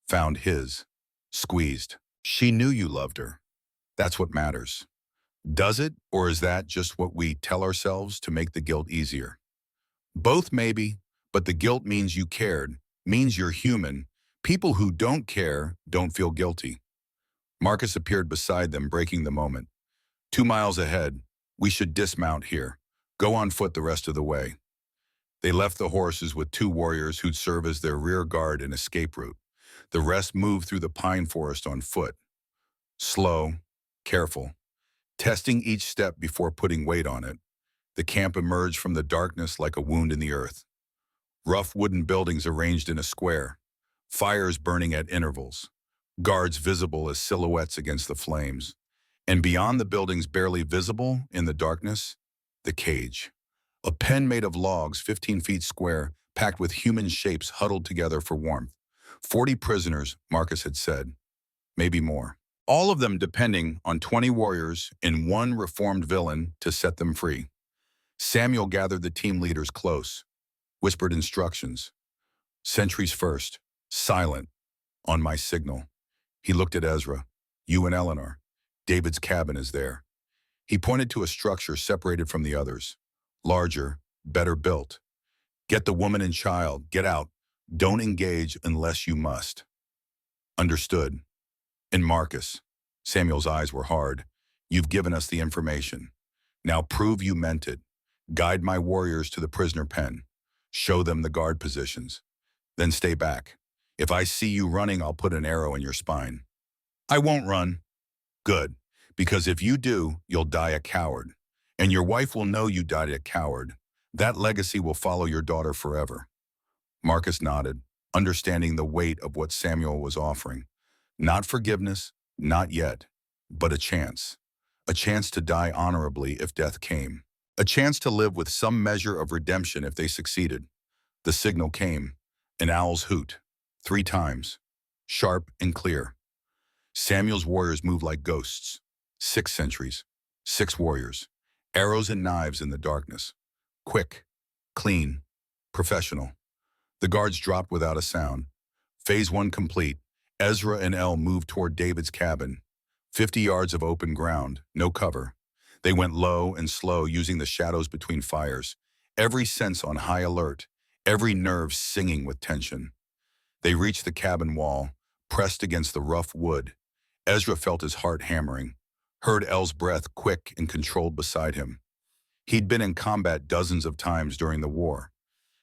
found his, squeezed. She knew you loved her. That's what matters. Does it, or is that just what we tell ourselves to make the guilt easier? Both maybe, but the guilt means you cared, means you're human. People who don't care don't feel guilty. Marcus appeared beside them, breaking the moment. 2 miles ahead. We should dismount here. Go on foot the rest of the way. They left the horses with 2 warriors who'd serve as their rear guard and escape route. The rest moved through the pine forest on foot, slow, careful, testing each step before putting weight on it. The camp emerged from the darkness like a wound in the earth. Rough wooden buildings arranged in a square, fires burning at intervals, guards visible as silhouettes against the flames. And beyond the buildings barely visible in the darkness, the cage. A pen made of logs 15 feet square, packed with human shapes huddled together for warmth. 40 prisoners, Marcus had said, maybe more. All of them depending on 20 warriors and one reformed villain to set them free. Samuel gathered the team leaders close, whispered instructions. Sentries first, silent, on my signal. He looked at Ezra. You and Eleanor. David's cabin is there. He pointed to a structure separated from the others. Larger, better built. Get the woman and child. Get out. Don't engage unless you must. Understood. And Marcus. Samuel's eyes were hard. You've given us the information. Now prove you meant it. Guide my warriors to the prisoner pen. Show them the guard positions. Then stay back. If I see you running, I'll put an arrow in your spine. I won't run. Good. Because if you do, you'll die a coward. And your wife will know you died a coward. That legacy will follow your daughter forever. Marcus nodded, understanding the weight of what Samuel was offering. Not forgiveness, not yet, but a chance. A chance to die honorably if death came. A chance to live with some measure of redemption if they succeeded. The signal came, an owl's hoot, 3 times, sharp and clear. Samuel's warriors moved like ghosts. 6 sentries, 6 warriors, arrows and knives in the darkness. Quick, clean, professional. The guards dropped without a sound. Phase 1 complete. Ezra and El moved toward David's cabin. 50 yards of open ground, no cover. They went low and slow, using the shadows between fires, every sense on high alert, every nerve singing with tension. They reached the cabin wall, pressed against the rough wood. Ezra felt his heart hammering, heard El's breath quick and controlled beside him. He'd been in combat dozens of times during the war,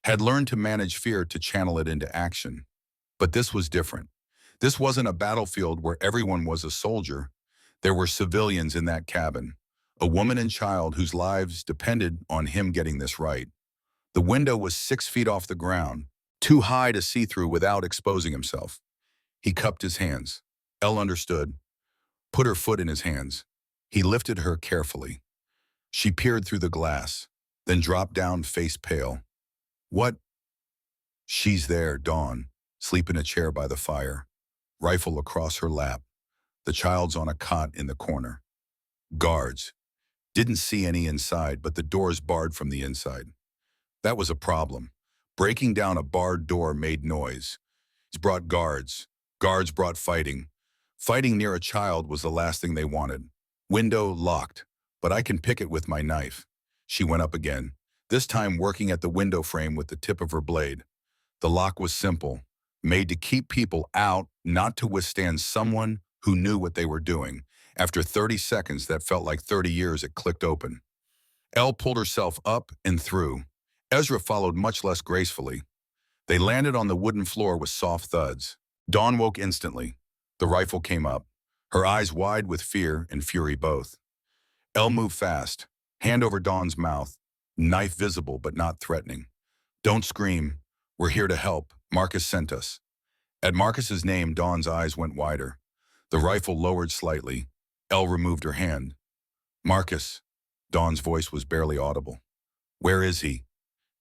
had learned to manage fear to channel it into action. But this was different. This wasn't a battlefield where everyone was a soldier. There were civilians in that cabin, a woman and child whose lives depended on him getting this right. The window was 6 feet off the ground, too high to see through without exposing himself. He cupped his hands. El understood, put her foot in his hands. He lifted her carefully. She peered through the glass, then dropped down face pale. What? She's there, Dawn, asleep in a chair by the fire, rifle across her lap. The child's on a cot in the corner. Guards. Didn't see any inside, but the door's barred from the inside. That was a problem. Breaking down a barred door made noise. It brought guards. Guards brought fighting. Fighting near a child was the last thing they wanted. Window locked, but I can pick it with my knife. She went up again, this time working at the window frame with the tip of her blade. The lock was simple, made to keep people out, not to withstand someone who knew what they were doing. After 30 seconds that felt like 30 years, it clicked open. Elle pulled herself up and through. Ezra followed much less gracefully. They landed on the wooden floor with soft thuds. Dawn woke instantly. The rifle came up, her eyes wide with fear and fury both. Elle moved fast, hand over Dawn's mouth, knife visible but not threatening. Don't scream. We're here to help. Marcus sent us. At Marcus's name, Dawn's eyes went wider. The rifle lowered slightly. Elle removed her hand. Marcus. Dawn's voice was barely audible. Where is he?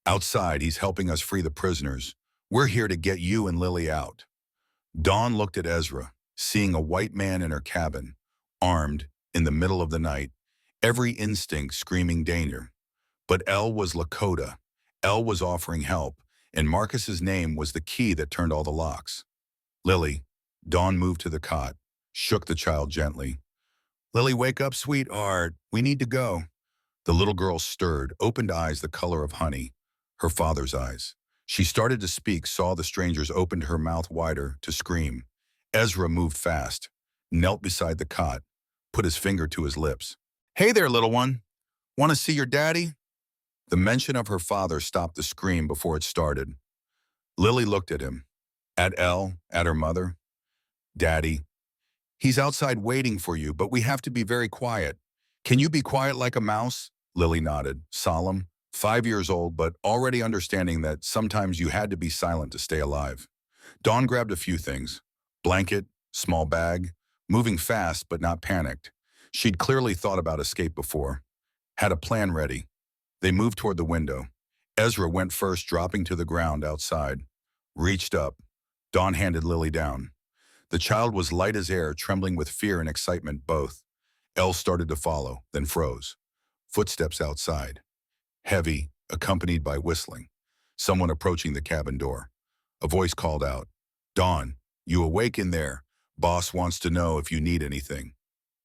Outside, he's helping us free the prisoners. We're here to get you and Lily out. Dawn looked at Ezra, seeing a white man in her cabin, armed, in the middle of the night, every instinct screaming danger. But Elle was Lakota. Elle was offering help, and Marcus's name was the key that turned all the locks. Lily. Dawn moved to the cot, shook the child gently. Lily, wake up, sweetheart. We need to go. The little girl stirred, opened eyes the color of honey, her father's eyes. She started to speak, saw the strangers, opened her mouth wider to scream. Ezra moved fast, knelt beside the cot, put his finger to his lips. Hey there, little one. Want to see your daddy? The mention of her father stopped the scream before it started. Lily looked at him. At Elle, at her mother. Daddy, he's outside waiting for you, but we have to be very quiet. Can you be quiet like a mouse? Lily nodded, solemn, 5 years old, but already understanding that sometimes you had to be silent to stay alive. Dawn grabbed a few things. Blanket, small bag, moving fast but not panicked. She'd clearly thought about escape before. Had a plan ready. They moved toward the window. Ezra went first, dropping to the ground outside. Reached up. Dawn handed Lily down. The child was light as air, trembling with fear and excitement both. Elle started to follow, then froze. Footsteps outside. Heavy, accompanied by whistling. Someone approaching the cabin door. A voice called out, Dawn, you awake in there? Boss wants to know if you need anything.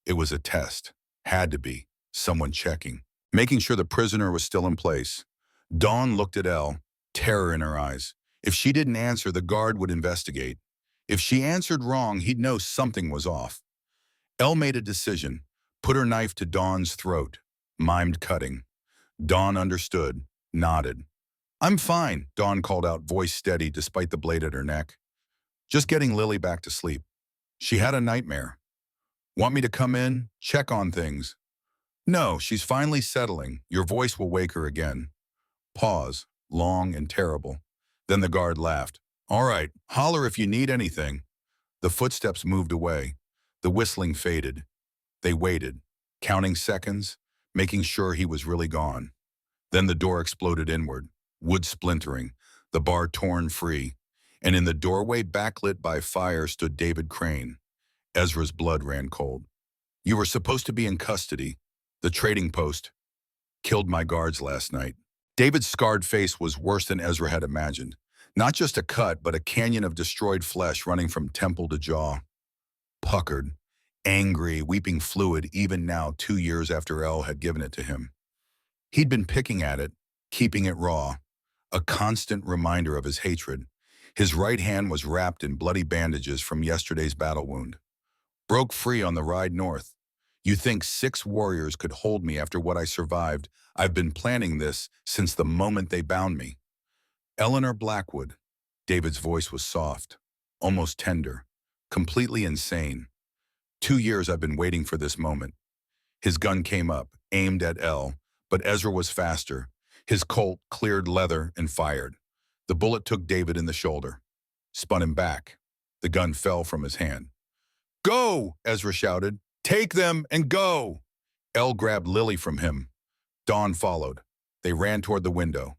It was a test. Had to be. Someone checking. Making sure the prisoner was still in place. Dawn looked at Elle, terror in her eyes. If she didn't answer, the guard would investigate. If she answered wrong, he'd know something was off. Elle made a decision. Put her knife to Dawn's throat. Mimed cutting. Dawn understood. Nodded. I'm fine, Dawn called out, voice steady despite the blade at her neck. Just getting Lily back to sleep. She had a nightmare. Want me to come in? Check on things. No, she's finally settling. Your voice will wake her again. Pause, long and terrible. Then the guard laughed. All right, holler if you need anything. The footsteps moved away. The whistling faded. They waited, counting seconds, making sure he was really gone. Then the door exploded inward, wood splintering, the bar torn free, and in the doorway, backlit by fire, stood David Crane. Ezra's blood ran cold. You were supposed to be in custody. The trading post killed my guards last night. David's scarred face was worse than Ezra had imagined. Not just a cut, but a canyon of destroyed flesh running from temple to jaw. Puckered, angry, weeping fluid even now 2 years after Elle had given it to him. He'd been picking at it, keeping it raw, a constant reminder of his hatred. His right hand was wrapped in bloody bandages from yesterday's battle wound. Broke free on the ride north. You think 6 warriors could hold me after what I survived? I've been planning this since the moment they bound me. Eleanor Blackwood. David's voice was soft, almost tender, completely insane. 2 years I've been waiting for this moment. His gun came up, aimed at Elle, but Ezra was faster. His Colt cleared leather and fired. The bullet took David in the shoulder, spun him back. The gun fell from his hand. Go, Ezra shouted. Take them and go. Elle grabbed Lily from him. Dawn followed. They ran toward the window.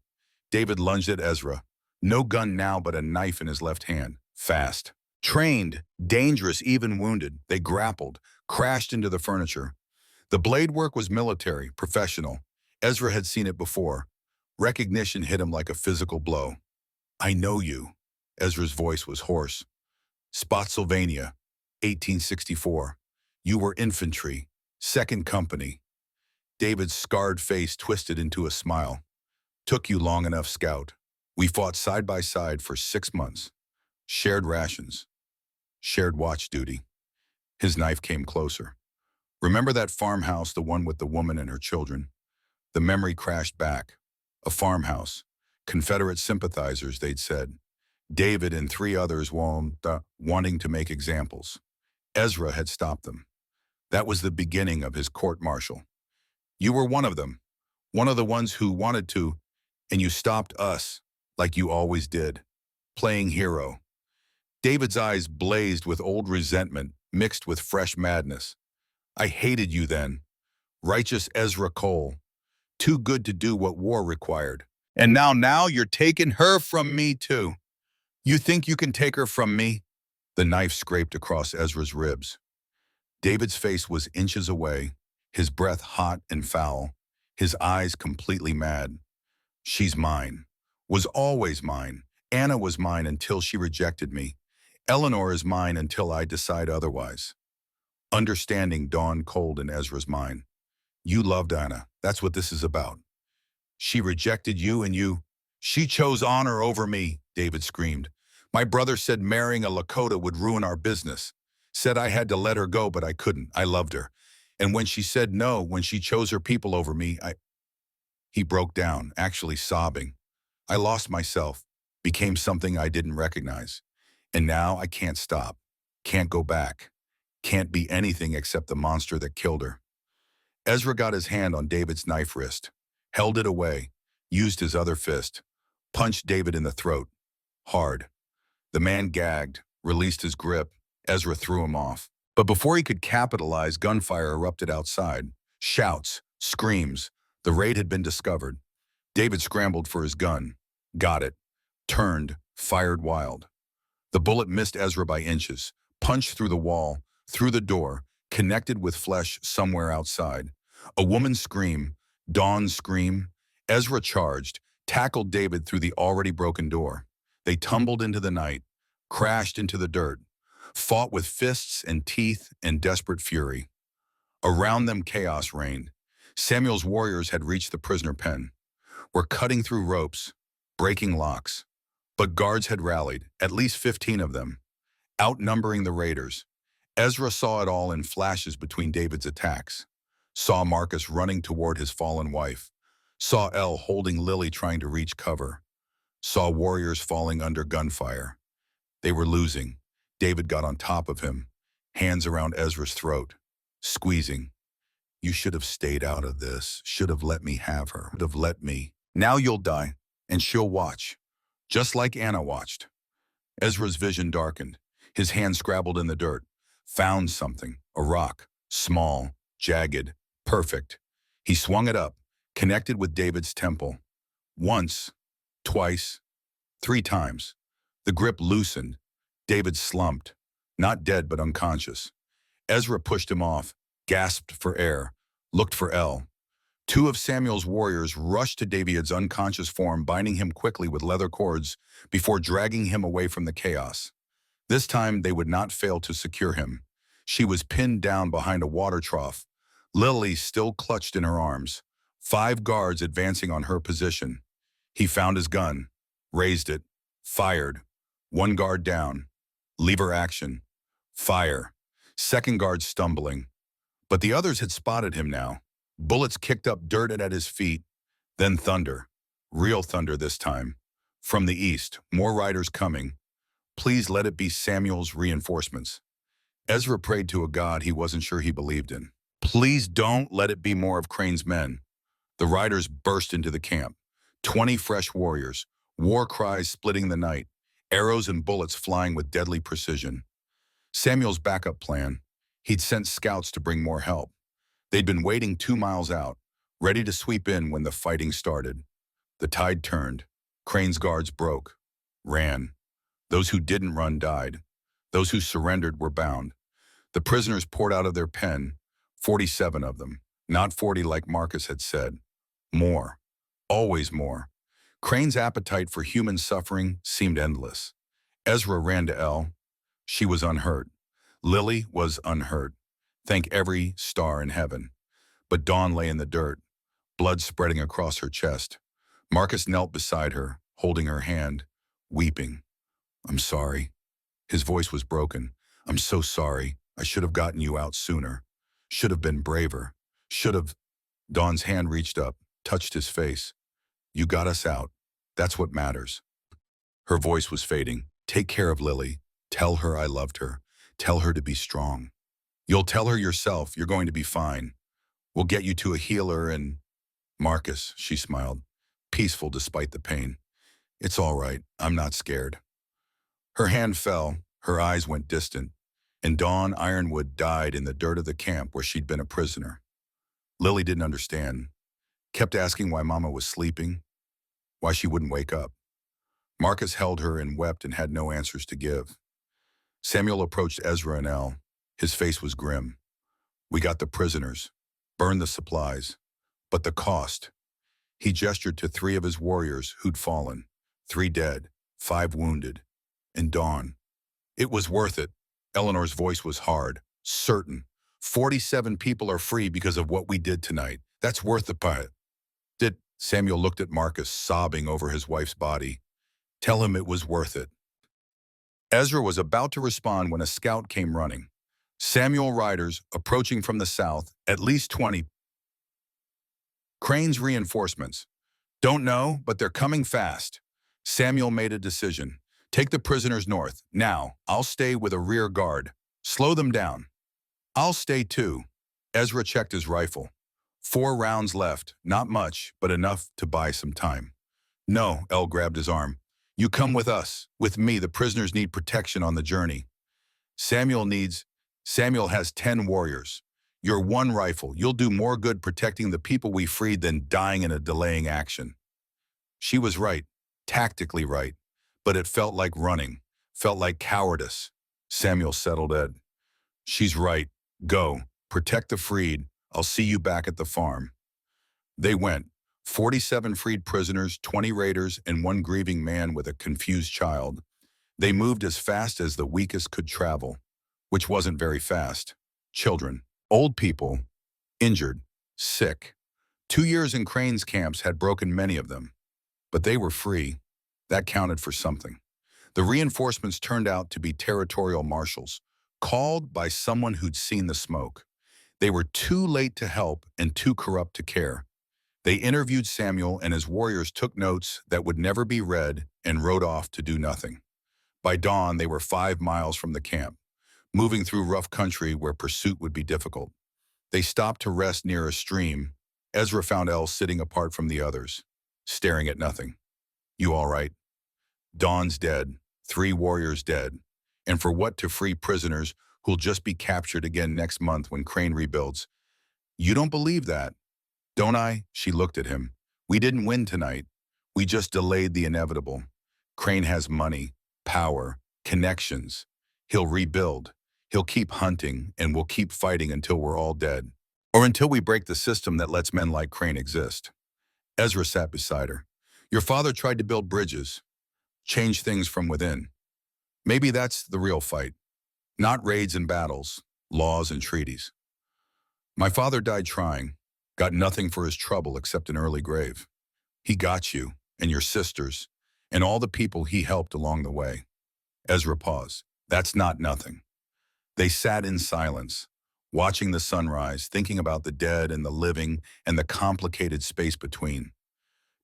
David lunged at Ezra. No gun now, but a knife in his left hand. Fast. Trained, dangerous, even wounded. They grappled, crashed into the furniture. The blade work was military, professional. Ezra had seen it before. Recognition hit him like a physical blow. I know you. Ezra's voice was hoarse. Spotsylvania, 1864. You were infantry, 2nd Company. David's scarred face twisted into a smile. Took you long enough, Scout. We fought side by side for 6 months. Shared rations. Shared watch duty. His knife came closer. Remember that farmhouse, the one with the woman and her children? The memory crashed back. A farmhouse. Confederate sympathizers, they'd said. David and 3 others wanting to make examples. Ezra had stopped them. That was the beginning of his court-martial. You were one of them. One of the ones who wanted to, and you stopped us, like you always did. Playing hero. David's eyes blazed with old resentment, mixed with fresh madness. I hated you then. Righteous Ezra Cole. Too good to do what war required. And now you're taking her from me too. You think you can take her from me? The knife scraped across Ezra's ribs. David's face was inches away, his breath hot and foul, his eyes completely mad. She's mine. Was always mine. Anna was mine until she rejected me. Eleanor is mine until I decide otherwise. Understanding dawned cold in Ezra's mind. You loved Anna. That's what this is about. She rejected you and you. She chose honor over me, David screamed. My brother said marrying a Lakota would ruin our business. Said I had to let her go, but I couldn't. I loved her. And when she said no, when she chose her people over me, He broke down, actually sobbing. I lost myself, became something I didn't recognize. And now I can't stop, can't go back, can't be anything except the monster that killed her. Ezra got his hand on David's knife wrist, held it away, used his other fist, punched David in the throat, hard. The man gagged, released his grip. Ezra threw him off. But before he could capitalize, gunfire erupted outside. Shouts, screams. The raid had been discovered. David scrambled for his gun. Got it. Turned, fired wild. The bullet missed Ezra by inches, punched through the wall, through the door, connected with flesh somewhere outside. A woman's scream, Dawn's scream. Ezra charged, tackled David through the already broken door. They tumbled into the night, crashed into the dirt, fought with fists and teeth and desperate fury. Around them chaos reigned. Samuel's warriors had reached the prisoner pen, were cutting through ropes, breaking locks. But guards had rallied, at least 15 of them, outnumbering the raiders. Ezra saw it all in flashes between David's attacks. Saw Marcus running toward his fallen wife. Saw El holding Lily trying to reach cover. Saw warriors falling under gunfire. They were losing. David got on top of him, hands around Ezra's throat, squeezing. You should have stayed out of this, should have let me have her, would have let me. Now you'll die, and she'll watch, just like Anna watched. Ezra's vision darkened. His hand scrabbled in the dirt, found something, a rock, small, jagged, perfect. He swung it up, connected with David's temple. Once, twice, 3 times. The grip loosened. David slumped, not dead but unconscious. Ezra pushed him off, gasped for air, looked for El. 2 of Samuel's warriors rushed to David's unconscious form, binding him quickly with leather cords before dragging him away from the chaos. This time they would not fail to secure him. She was pinned down behind a water trough, Lily still clutched in her arms, 5 guards advancing on her position. He found his gun, raised it, fired. 1 guard down. Lever action. Fire. Second guard stumbling. But the others had spotted him now. Bullets kicked up dirt at his feet. Then thunder. Real thunder this time. From the east, more riders coming. Please let it be Samuel's reinforcements. Ezra prayed to a god he wasn't sure he believed in. Please don't let it be more of Crane's men. The riders burst into the camp. 20 fresh warriors, war cries splitting the night, arrows and bullets flying with deadly precision. Samuel's backup plan. He'd sent scouts to bring more help. They'd been waiting 2 miles out, ready to sweep in when the fighting started. The tide turned. Crane's guards broke, ran. Those who didn't run died. Those who surrendered were bound. The prisoners poured out of their pen, 47 of them, not 40 like Marcus had said. More, always more. Crane's appetite for human suffering seemed endless. Ezra ran to El. She was unhurt. Lily was unhurt. Thank every star in heaven. But Dawn lay in the dirt, blood spreading across her chest. Marcus knelt beside her, holding her hand, weeping. I'm sorry. His voice was broken. I'm so sorry. I should have gotten you out sooner. Should have been braver. Should have. Dawn's hand reached up, touched his face. You got us out. That's what matters. Her voice was fading. Take care of Lily. Tell her I loved her. Tell her to be strong. You'll tell her yourself you're going to be fine. We'll get you to a healer and... Marcus, she smiled, peaceful despite the pain. It's all right. I'm not scared. Her hand fell. Her eyes went distant. And Dawn Ironwood died in the dirt of the camp where she'd been a prisoner. Lily didn't understand. Kept asking why Mama was sleeping, why she wouldn't wake up. Marcus held her and wept and had no answers to give. Samuel approached Ezra and El. His face was grim. We got the prisoners, burned the supplies, but the cost. He gestured to 3 of his warriors who'd fallen, 3 dead, 5 wounded, and Dawn. It was worth it. Eleanor's voice was hard, certain. 47 people are free because of what we did tonight. That's worth the price. Samuel looked at Marcus, sobbing over his wife's body. Tell him it was worth it. Ezra was about to respond when a scout came running. Samuel riders approaching from the south, at least 20. Crane's reinforcements. Don't know, but they're coming fast. Samuel made a decision. Take the prisoners north. Now, I'll stay with a rear guard. Slow them down. I'll stay too. Ezra checked his rifle. 4 rounds left. Not much, but enough to buy some time. No, El grabbed his arm. You come with us. With me, the prisoners need protection on the journey. Samuel needs... Samuel has 10 warriors. Your 1 rifle. You'll do more good protecting the people we freed than dying in a delaying action. She was right, tactically right, but it felt like running, felt like cowardice. Samuel settled Ed. She's right. Go. Protect the freed. I'll see you back at the farm. They went. 47 freed prisoners, 20 raiders, and 1 grieving man with a confused child. They moved as fast as the weakest could travel, which wasn't very fast. Children, old people, injured, sick. 2 years in Crane's camps had broken many of them. But they were free. That counted for something. The reinforcements turned out to be territorial marshals, called by someone who'd seen the smoke. They were too late to help and too corrupt to care. They interviewed Samuel, and his warriors took notes that would never be read and rode off to do nothing. By dawn, they were 5 miles from the camp, moving through rough country where pursuit would be difficult. They stopped to rest near a stream. Ezra found Elle sitting apart from the others, staring at nothing. You all right? Dawn's dead, 3 warriors dead, and for what to free prisoners who'll just be captured again next month when Crane rebuilds. You don't believe that? Don't I? She looked at him. We didn't win tonight. We just delayed the inevitable. Crane has money, power, connections. He'll rebuild. He'll keep hunting, and we'll keep fighting until we're all dead. Or until we break the system that lets men like Crane exist. Ezra sat beside her. Your father tried to build bridges, change things from within. Maybe that's the real fight. Not raids and battles, laws and treaties. My father died trying, got nothing for his trouble except an early grave. He got you, and your sisters, and all the people he helped along the way. Ezra paused. That's not nothing. They sat in silence, watching the sunrise, thinking about the dead and the living and the complicated space between.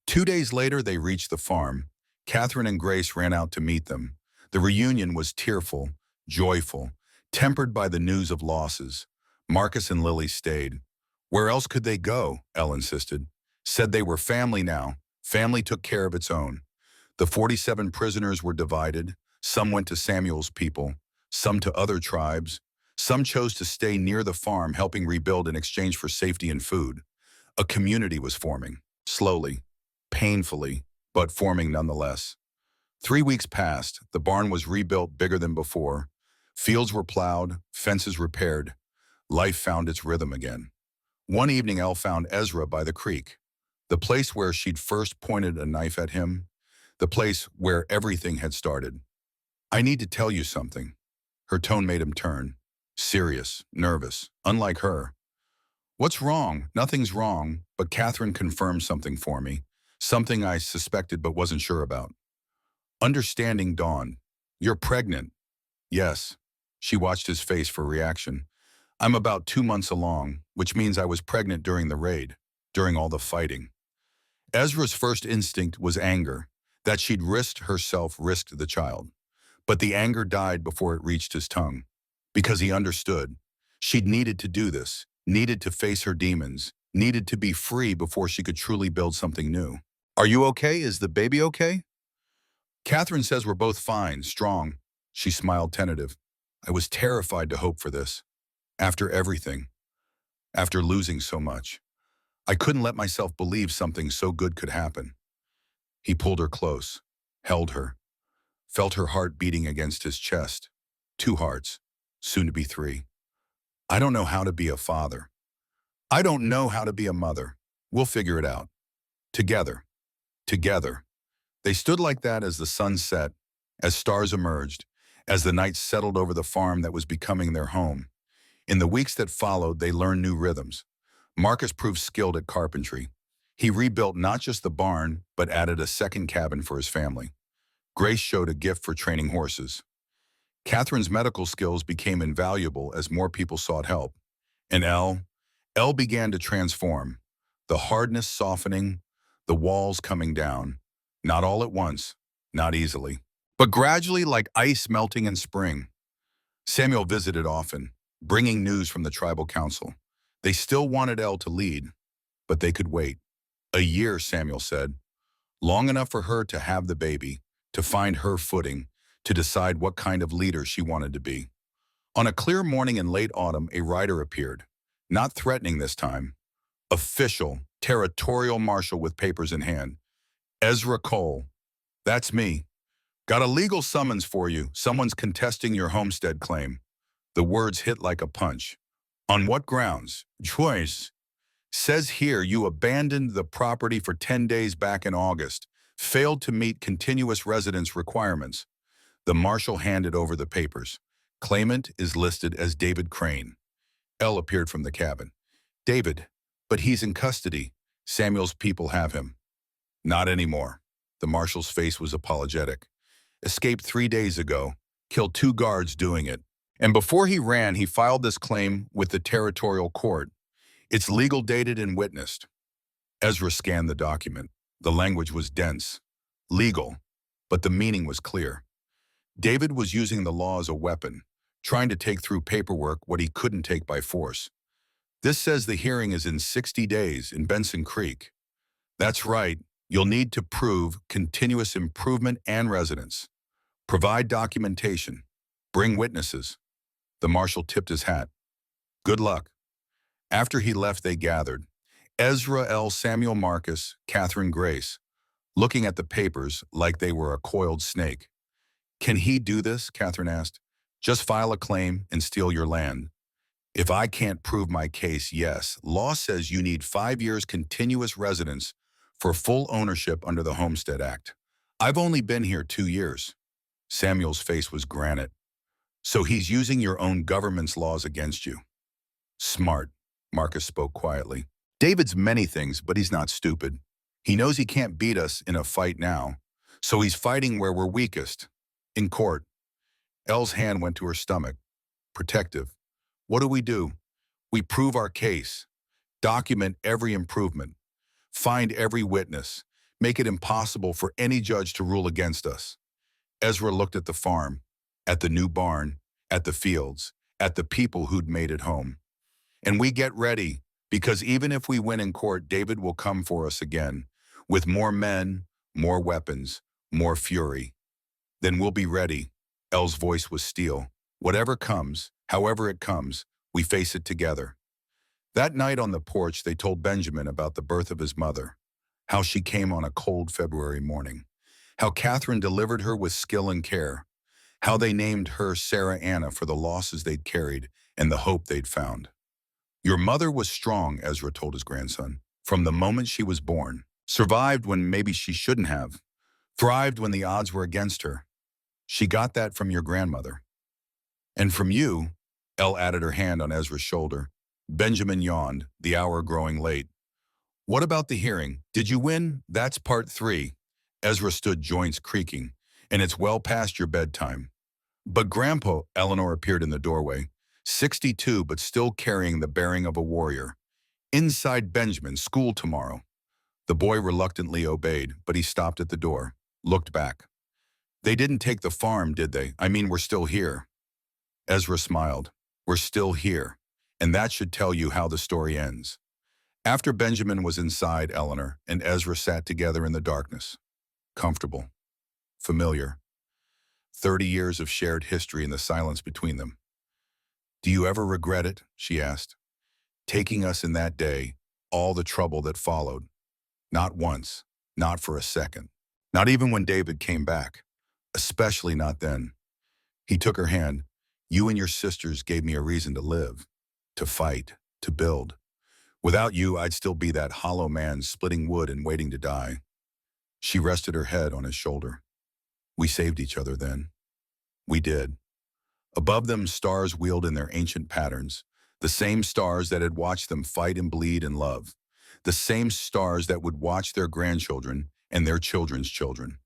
2 days later, they reached the farm. Catherine and Grace ran out to meet them. The reunion was tearful, joyful, tempered by the news of losses. Marcus and Lily stayed. Where else could they go? Elle insisted. Said they were family now. Family took care of its own. The 47 prisoners were divided. Some went to Samuel's people, some to other tribes. Some chose to stay near the farm, helping rebuild in exchange for safety and food. A community was forming, slowly, painfully, but forming nonetheless. 3 weeks passed. The barn was rebuilt bigger than before. Fields were plowed, fences repaired. Life found its rhythm again. One evening, Elle found Ezra by the creek, the place where she'd first pointed a knife at him, the place where everything had started. I need to tell you something. Her tone made him turn, serious, nervous, unlike her. What's wrong? Nothing's wrong, but Catherine confirmed something for me, something I suspected but wasn't sure about. Understanding dawned. You're pregnant. Yes. She watched his face for reaction. I'm about 2 months along, which means I was pregnant during the raid, during all the fighting. Ezra's first instinct was anger, that she'd risked herself, risked the child. But the anger died before it reached his tongue, because he understood. She'd needed to do this, needed to face her demons, needed to be free before she could truly build something new. Are you okay? Is the baby okay? Catherine says we're both fine, strong. She smiled tentative. I was terrified to hope for this. After everything, after losing so much, I couldn't let myself believe something so good could happen. He pulled her close, held her, felt her heart beating against his chest. 2 hearts, soon to be 3. I don't know how to be a father. I don't know how to be a mother. We'll figure it out. Together. Together. They stood like that as the sun set, as stars emerged, as the night settled over the farm that was becoming their home. In the weeks that followed, they learned new rhythms. Marcus proved skilled at carpentry. He rebuilt not just the barn, but added a second cabin for his family. Grace showed a gift for training horses. Catherine's medical skills became invaluable as more people sought help. And Elle began to transform. the hardness softening, the walls coming down, not all at once, not easily, but gradually like ice melting in spring. Samuel visited often, bringing news from the tribal council. They still wanted Elle to lead, but they could wait. A year, Samuel said, long enough for her to have the baby, to find her footing, to decide what kind of leader she wanted to be. On a clear morning in late autumn, a rider appeared, not threatening this time. Official, territorial marshal with papers in hand. Ezra Cole. That's me. Got a legal summons for you. Someone's contesting your homestead claim. The words hit like a punch. On what grounds? Choice. Says here you abandoned the property for 10 days back in August, failed to meet continuous residence requirements. The marshal handed over the papers. Claimant is listed as David Crane. Elle appeared from the cabin. David, but he's in custody. Samuel's people have him. Not anymore. The marshal's face was apologetic. Escaped 3 days ago, killed 2 guards doing it. And before he ran, he filed this claim with the territorial court. It's legal dated and witnessed. Ezra scanned the document. The language was dense, legal, but the meaning was clear. David was using the law as a weapon, trying to take through paperwork what he couldn't take by force. This says the hearing is in 60 days in Benson Creek. That's right. You'll need to prove continuous improvement and residence. Provide documentation. Bring witnesses. The marshal tipped his hat. Good luck. After he left, they gathered. Ezra L. Samuel Marcus, Catherine Grace, looking at the papers like they were a coiled snake. Can he do this? Catherine asked. Just file a claim and steal your land. If I can't prove my case, yes. Law says you need 5 years continuous residence for full ownership under the Homestead Act. I've only been here 2 years. Samuel's face was granite. So he's using your own government's laws against you. Smart, Marcus spoke quietly. David's many things, but he's not stupid. He knows he can't beat us in a fight now, so he's fighting where we're weakest, in court. Elle's hand went to her stomach, protective. What do? We prove our case, document every improvement, find every witness, make it impossible for any judge to rule against us. Ezra looked at the farm, at the new barn, at the fields, at the people who'd made it home. And we get ready, because even if we win in court, David will come for us again, with more men, more weapons, more fury. Then we'll be ready. Elle's voice was steel. Whatever comes, however it comes, we face it together. That night on the porch, they told Benjamin about the birth of his mother, how she came on a cold February morning, how Catherine delivered her with skill and care, how they named her Sarah Anna for the losses they'd carried and the hope they'd found. Your mother was strong, Ezra told his grandson, from the moment she was born. Survived when maybe she shouldn't have. Thrived when the odds were against her. She got that from your grandmother. And from you, Elle added her hand on Ezra's shoulder. Benjamin yawned, the hour growing late. What about the hearing? Did you win? That's part 3. Ezra stood, joints creaking, and it's well past your bedtime. But Grandpa, Eleanor appeared in the doorway, 62 but still carrying the bearing of a warrior. Inside Benjamin, school tomorrow. The boy reluctantly obeyed, but he stopped at the door, looked back. They didn't take the farm, did they? I mean, we're still here. Ezra smiled. We're still here. And that should tell you how the story ends. After Benjamin was inside, Eleanor and Ezra sat together in the darkness. Comfortable. Familiar. 30 years of shared history in the silence between them. Do you ever regret it? She asked. Taking us in that day, all the trouble that followed. Not once, not for a second. Not even when David came back. Especially not then. He took her hand. You and your sisters gave me a reason to live, to fight, to build. Without you, I'd still be that hollow man splitting wood and waiting to die. She rested her head on his shoulder. We saved each other then. We did. Above them, stars wheeled in their ancient patterns, the same stars that had watched them fight and bleed and love, the same stars that would watch their grandchildren and their children's children.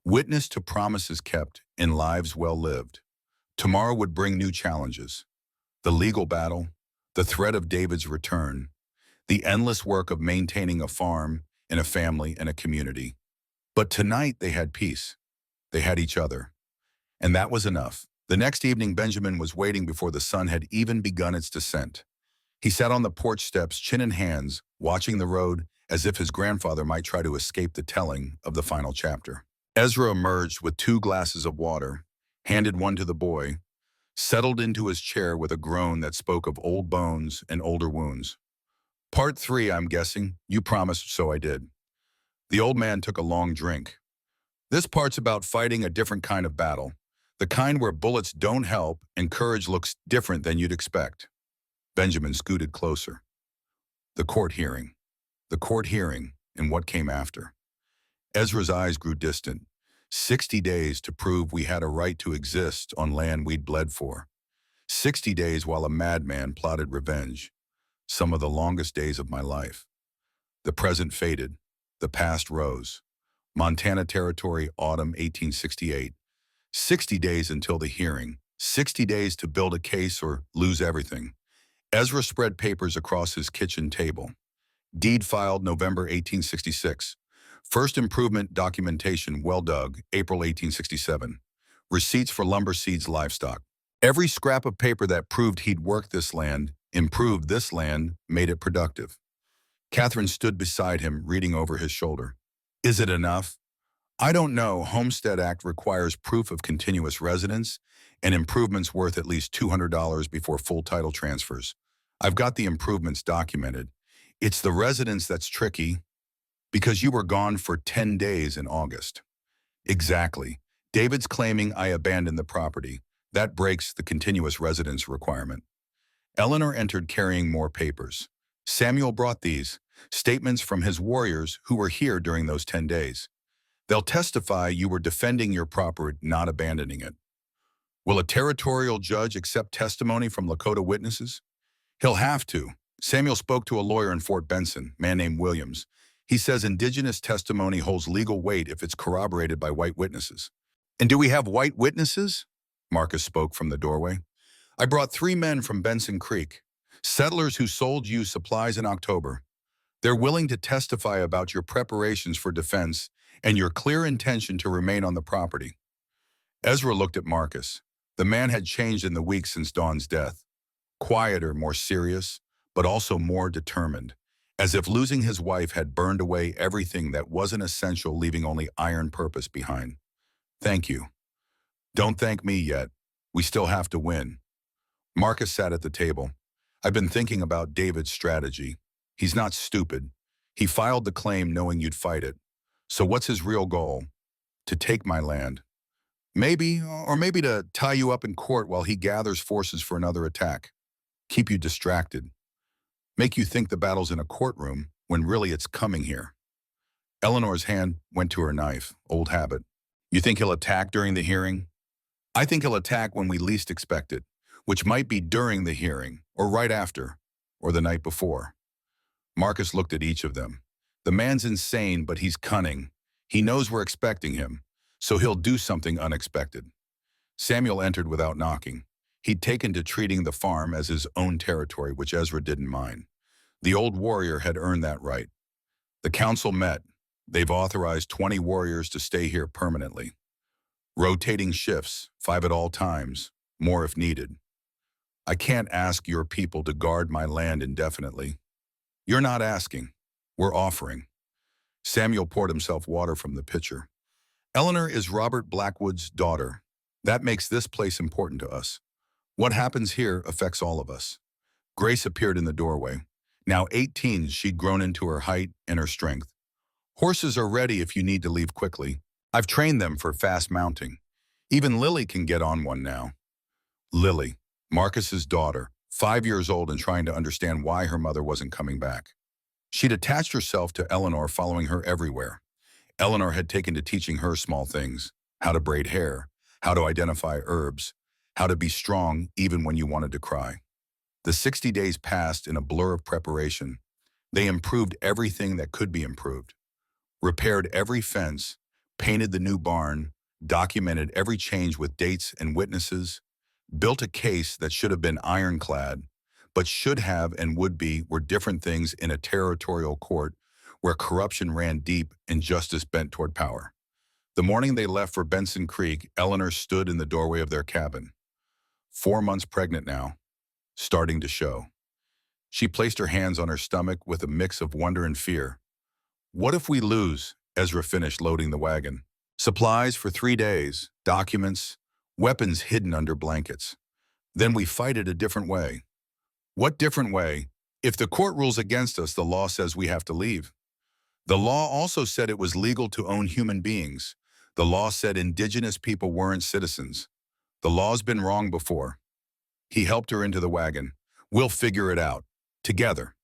Witness to promises kept and lives well lived. Tomorrow would bring new challenges. The legal battle, the threat of David's return. the endless work of maintaining a farm and a family and a community. But tonight they had peace. They had each other. And that was enough. The next evening, Benjamin was waiting before the sun had even begun its descent. He sat on the porch steps, chin in hands, watching the road as if his grandfather might try to escape the telling of the final chapter. Ezra emerged with 2 glasses of water, handed one to the boy, settled into his chair with a groan that spoke of old bones and older wounds. Part 3, I'm guessing. You promised, so I did. The old man took a long drink. This part's about fighting a different kind of battle, the kind where bullets don't help and courage looks different than you'd expect. Benjamin scooted closer. The court hearing. The court hearing and what came after. Ezra's eyes grew distant. 60 days to prove we had a right to exist on land we'd bled for. 60 days while a madman plotted revenge. Some of the longest days of my life. The present faded. The past rose. Montana Territory, autumn 1868. 60 days until the hearing. 60 days to build a case or lose everything. Ezra spread papers across his kitchen table. Deed filed November 1866. First improvement documentation well dug, April 1867. Receipts for lumber seeds livestock. Every scrap of paper that proved he'd worked this land, improved this land, made it productive. Catherine stood beside him, reading over his shoulder. Is it enough? I don't know. Homestead Act requires proof of continuous residence and improvements worth at least $200 before full title transfers. I've got the improvements documented. It's the residence that's tricky because you were gone for 10 days in August. Exactly. David's claiming I abandoned the property. That breaks the continuous residence requirement. Eleanor entered carrying more papers. Samuel brought these, statements from his warriors who were here during those 10 days. They'll testify you were defending your property, not abandoning it. Will a territorial judge accept testimony from Lakota witnesses? He'll have to. Samuel spoke to a lawyer in Fort Benson, a man named Williams. He says indigenous testimony holds legal weight if it's corroborated by white witnesses. And do we have white witnesses? Marcus spoke from the doorway. I brought 3 men from Benson Creek, settlers who sold you supplies in October. They're willing to testify about your preparations for defense and your clear intention to remain on the property. Ezra looked at Marcus. The man had changed in the weeks since Dawn's death. Quieter, more serious, but also more determined, as if losing his wife had burned away everything that wasn't essential, leaving only iron purpose behind. Thank you. Don't thank me yet. We still have to win. Marcus sat at the table. I've been thinking about David's strategy. He's not stupid. He filed the claim knowing you'd fight it. So what's his real goal? To take my land. Maybe to tie you up in court while he gathers forces for another attack. Keep you distracted. Make you think the battle's in a courtroom when really it's coming here. Eleanor's hand went to her knife, old habit. You think he'll attack during the hearing? I think he'll attack when we least expect it, which might be during the hearing, or right after, or the night before. Marcus looked at each of them. The man's insane, but he's cunning. He knows we're expecting him, so he'll do something unexpected. Samuel entered without knocking. He'd taken to treating the farm as his own territory, which Ezra didn't mind. The old warrior had earned that right. The council met. They've authorized 20 warriors to stay here permanently. Rotating shifts, 5 at all times, more if needed. I can't ask your people to guard my land indefinitely. You're not asking. We're offering. Samuel poured himself water from the pitcher. Eleanor is Robert Blackwood's daughter. That makes this place important to us. What happens here affects all of us. Grace appeared in the doorway. Now 18, she'd grown into her height and her strength. Horses are ready if you need to leave quickly. I've trained them for fast mounting. Even Lily can get on one now. Lily, Marcus's daughter, 5 years old and trying to understand why her mother wasn't coming back. She'd attached herself to Eleanor, following her everywhere. Eleanor had taken to teaching her small things, how to braid hair, how to identify herbs, how to be strong even when you wanted to cry. The 60 days passed in a blur of preparation. They improved everything that could be improved, repaired every fence, painted the new barn, documented every change with dates and witnesses, built a case that should have been ironclad, but should have and would be were different things in a territorial court where corruption ran deep and justice bent toward power. The morning they left for Benson Creek, Eleanor stood in the doorway of their cabin. 4 months pregnant now, starting to show. She placed her hands on her stomach with a mix of wonder and fear. What if we lose? Ezra finished loading the wagon. Supplies for 3 days, documents, weapons hidden under blankets. Then we fight it a different way. What different way? If the court rules against us, the law says we have to leave. The law also said it was legal to own human beings. The law said indigenous people weren't citizens. The law's been wrong before. He helped her into the wagon. We'll figure it out. Together.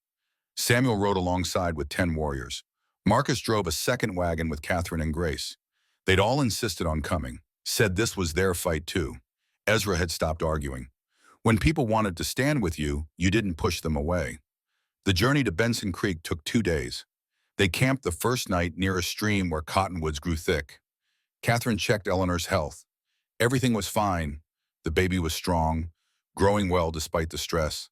Samuel rode alongside with 10 warriors. Marcus drove a second wagon with Catherine and Grace. They'd all insisted on coming, said this was their fight too. Ezra had stopped arguing. When people wanted to stand with you, you didn't push them away. The journey to Benson Creek took 2 days. They camped the first night near a stream where cottonwoods grew thick. Catherine checked Eleanor's health. Everything was fine. The baby was strong, growing well despite the stress.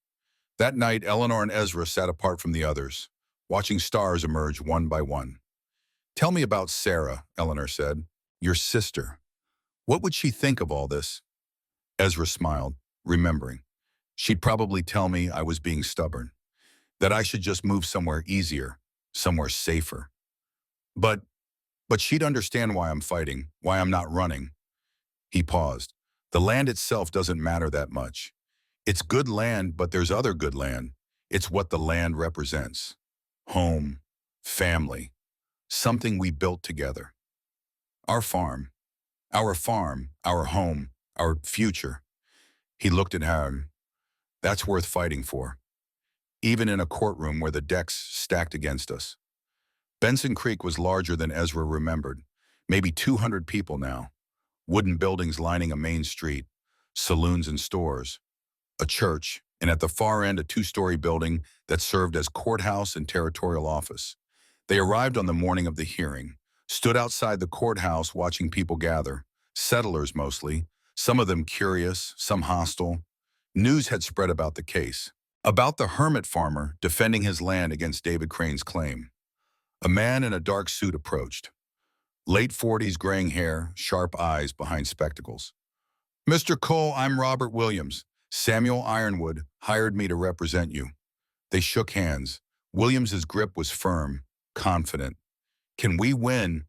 That night, Eleanor and Ezra sat apart from the others, watching stars emerge one by one. Tell me about Sarah, Eleanor said. Your sister. What would she think of all this? Ezra smiled, remembering. She'd probably tell me I was being stubborn, that I should just move somewhere easier, somewhere safer. But she'd understand why I'm fighting, why I'm not running. He paused. The land itself doesn't matter that much. It's good land, but there's other good land. It's what the land represents. Home, family, something we built together. Our farm, our home, our future. He looked at her. That's worth fighting for. Even in a courtroom where the decks stacked against us. Benson Creek was larger than Ezra remembered. Maybe 200 people now. Wooden buildings lining a main street, saloons and stores. A church, and at the far end a 2-story building that served as courthouse and territorial office. They arrived on the morning of the hearing, stood outside the courthouse watching people gather, settlers mostly, some of them curious, some hostile. News had spread about the case, about the hermit farmer defending his land against David Crane's claim. A man in a dark suit approached. Late 40s, graying hair, sharp eyes behind spectacles. Mr. Cole, I'm Robert Williams. Samuel Ironwood hired me to represent you. They shook hands. Williams's grip was firm, confident. Can we win?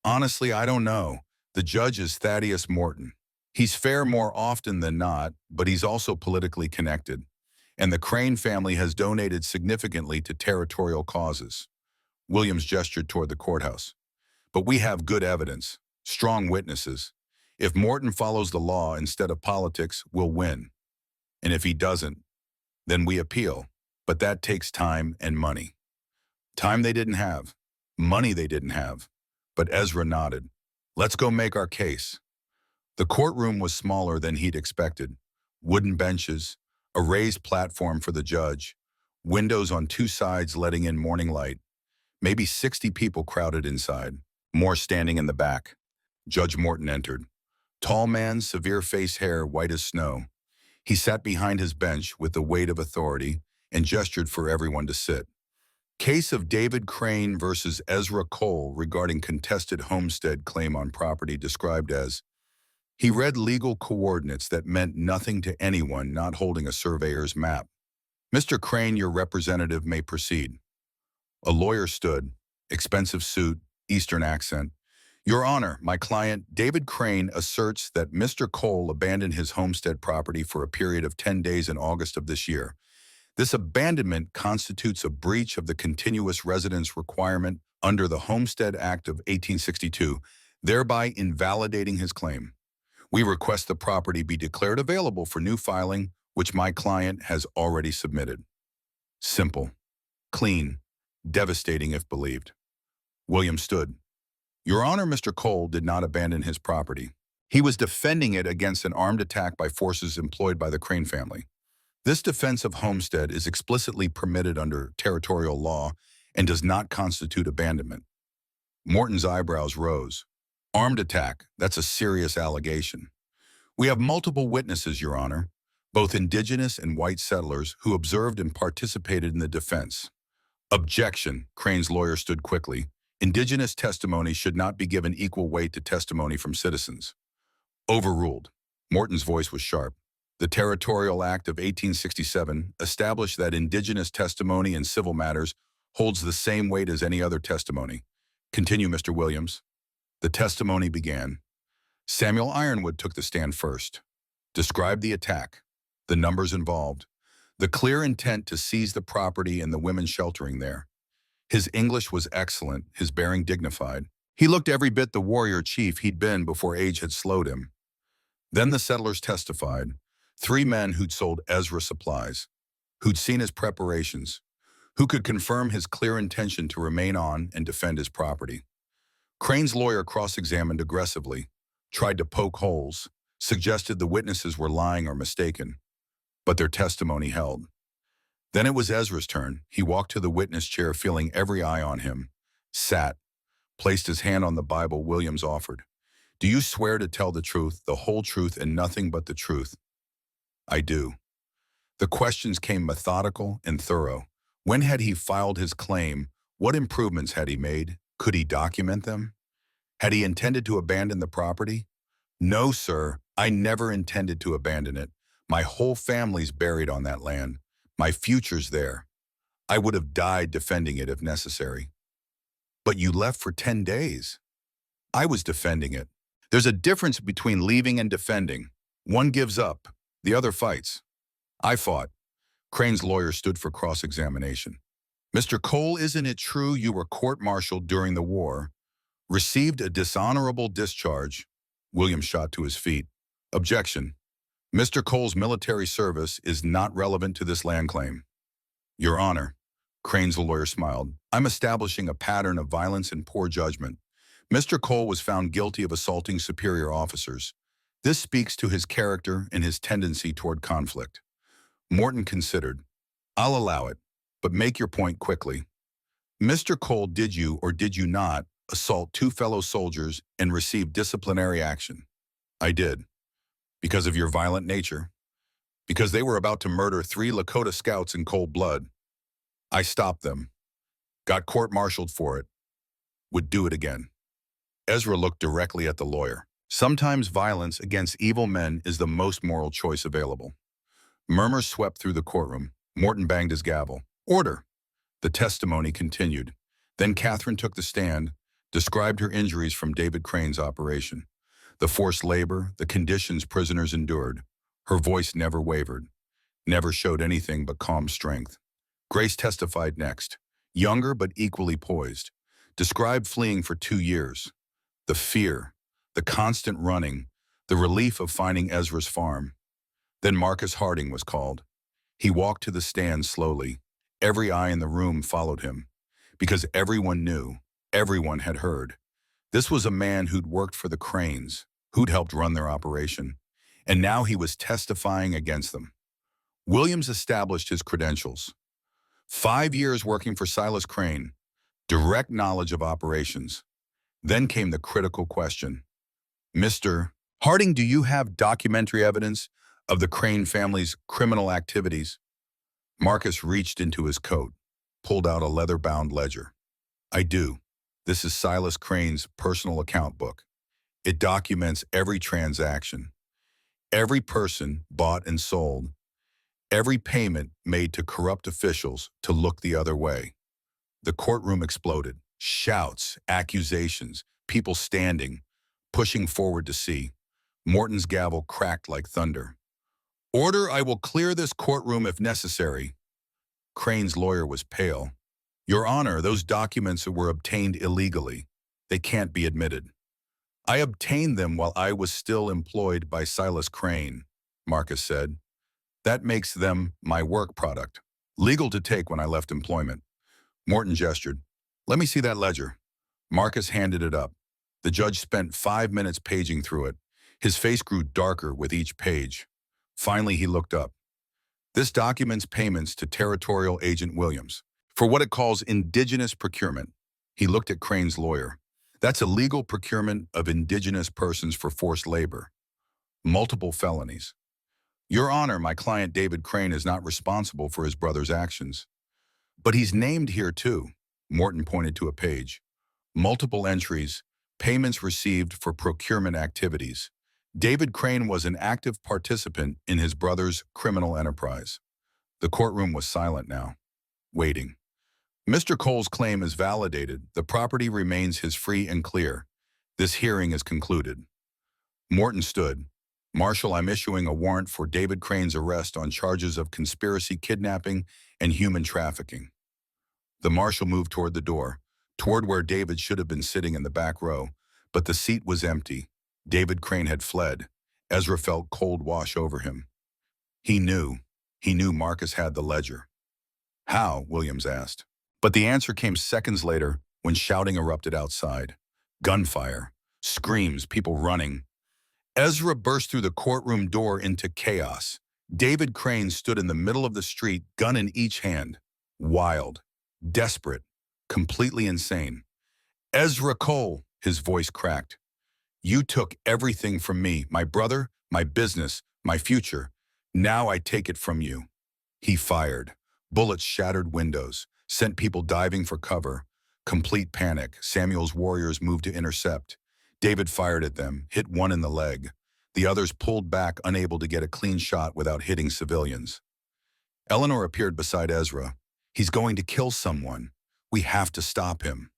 Honestly, I don't know. The judge is Thaddeus Morton. He's fair more often than not, but he's also politically connected. And the Crane family has donated significantly to territorial causes. Williams gestured toward the courthouse. But we have good evidence, strong witnesses. If Morton follows the law instead of politics, we'll win. And if he doesn't, then we appeal. But that takes time and money. Time they didn't have. Money they didn't have. But Ezra nodded. Let's go make our case. The courtroom was smaller than he'd expected. Wooden benches, a raised platform for the judge, windows on 2 sides letting in morning light. Maybe 60 people crowded inside, more standing in the back. Judge Morton entered. Tall man, severe face hair, white as snow. He sat behind his bench with the weight of authority and gestured for everyone to sit. Case of David Crane versus Ezra Cole regarding contested homestead claim on property described as. He read legal coordinates that meant nothing to anyone not holding a surveyor's map. Mr. Crane, your representative may proceed. A lawyer stood, expensive suit, Eastern accent. Your Honor, my client, David Crane, asserts that Mr. Cole abandoned his homestead property for a period of 10 days in August of this year. This abandonment constitutes a breach of the continuous residence requirement under the Homestead Act of 1862, thereby invalidating his claim. We request the property be declared available for new filing, which my client has already submitted. Simple, clean, devastating if believed. William stood. Your Honor, Mr. Cole did not abandon his property. He was defending it against an armed attack by forces employed by the Crane family. This defense of homestead is explicitly permitted under territorial law and does not constitute abandonment. Morton's eyebrows rose. Armed attack, that's a serious allegation. We have multiple witnesses, Your Honor. both indigenous and white settlers who observed and participated in the defense. Objection, Crane's lawyer stood quickly. Indigenous testimony should not be given equal weight to testimony from citizens. Overruled. Morton's voice was sharp. The Territorial Act of 1867 established that indigenous testimony in civil matters holds the same weight as any other testimony. Continue, Mr. Williams. The testimony began. Samuel Ironwood took the stand first. Described the attack, the numbers involved, the clear intent to seize the property and the women sheltering there. His English was excellent, his bearing dignified. He looked every bit the warrior chief he'd been before age had slowed him. Then the settlers testified, 3 men who'd sold Ezra supplies, who'd seen his preparations, who could confirm his clear intention to remain on and defend his property. Crane's lawyer cross-examined aggressively, tried to poke holes, suggested the witnesses were lying or mistaken, but their testimony held. Then it was Ezra's turn. He walked to the witness chair, feeling every eye on him, sat, placed his hand on the Bible Williams offered. Do you swear to tell the truth, the whole truth, and nothing but the truth? I do. The questions came methodical and thorough. When had he filed his claim? What improvements had he made? Could he document them? Had he intended to abandon the property? No, sir, I never intended to abandon it. My whole family's buried on that land. My future's there. I would have died defending it if necessary. But you left for 10 days. I was defending it. There's a difference between leaving and defending. One gives up, the other fights. I fought. Crane's lawyer stood for cross-examination. Mr. Cole, isn't it true you were court-martialed during the war, received a dishonorable discharge? William shot to his feet. Objection. Mr. Cole's military service is not relevant to this land claim. Your Honor, Crane's lawyer smiled, I'm establishing a pattern of violence and poor judgment. Mr. Cole was found guilty of assaulting superior officers. This speaks to his character and his tendency toward conflict. Morton considered. I'll allow it, but make your point quickly. Mr. Cole, did you or did you not assault 2 fellow soldiers and receive disciplinary action? I did. Because of your violent nature. Because they were about to murder 3 Lakota scouts in cold blood. I stopped them. Got court-martialed for it. Would do it again. Ezra looked directly at the lawyer. Sometimes violence against evil men is the most moral choice available. Murmurs swept through the courtroom. Morton banged his gavel. Order. The testimony continued. Then Catherine took the stand, described her injuries from David Crane's operation, the forced labor, the conditions prisoners endured. Her voice never wavered, never showed anything but calm strength. Grace testified next, younger but equally poised, described fleeing for 2 years. The fear, the constant running, the relief of finding Ezra's farm. Then Marcus Harding was called. He walked to the stand slowly. Every eye in the room followed him, because everyone knew, everyone had heard. This was a man who'd worked for the Cranes, who'd helped run their operation, and now he was testifying against them. Williams established his credentials. 5 years working for Silas Crane, direct knowledge of operations. Then came the critical question. Mr. Harding, do you have documentary evidence of the Crane family's criminal activities? Marcus reached into his coat, pulled out a leather-bound ledger. I do. This is Silas Crane's personal account book. It documents every transaction, every person bought and sold, every payment made to corrupt officials to look the other way. The courtroom exploded. Shouts, accusations, people standing, pushing forward to see. Morton's gavel cracked like thunder. Order, I will clear this courtroom if necessary. Crane's lawyer was pale. Your Honor, those documents were obtained illegally. They can't be admitted. I obtained them while I was still employed by Silas Crane, Marcus said. That makes them my work product. Legal to take when I left employment. Morton gestured. Let me see that ledger. Marcus handed it up. The judge spent 5 minutes paging through it. His face grew darker with each page. Finally, he looked up. This documents payments to Territorial Agent Williams for what it calls indigenous procurement. He looked at Crane's lawyer. That's illegal procurement of indigenous persons for forced labor. Multiple felonies. Your Honor, my client David Crane is not responsible for his brother's actions. But he's named here too. Morton pointed to a page. Multiple entries, payments received for procurement activities. David Crane was an active participant in his brother's criminal enterprise. The courtroom was silent now, waiting. Mr. Cole's claim is validated. The property remains his free and clear. This hearing is concluded. Morton stood. Marshal, I'm issuing a warrant for David Crane's arrest on charges of conspiracy, kidnapping, and human trafficking. The marshal moved toward the door, toward where David should have been sitting in the back row, but the seat was empty. David Crane had fled. Ezra felt cold wash over him. He knew Marcus had the ledger. How? Williams asked. But the answer came seconds later when shouting erupted outside. Gunfire, screams, people running. Ezra burst through the courtroom door into chaos. David Crane stood in the middle of the street, gun in each hand. Wild, desperate, completely insane. Ezra Cole, his voice cracked. You took everything from me, my brother, my business, my future. Now I take it from you. He fired. Bullets shattered windows, sent people diving for cover. Complete panic. Samuel's warriors moved to intercept. David fired at them, hit one in the leg. The others pulled back, unable to get a clean shot without hitting civilians. Eleanor appeared beside Ezra. He's going to kill someone. We have to stop him.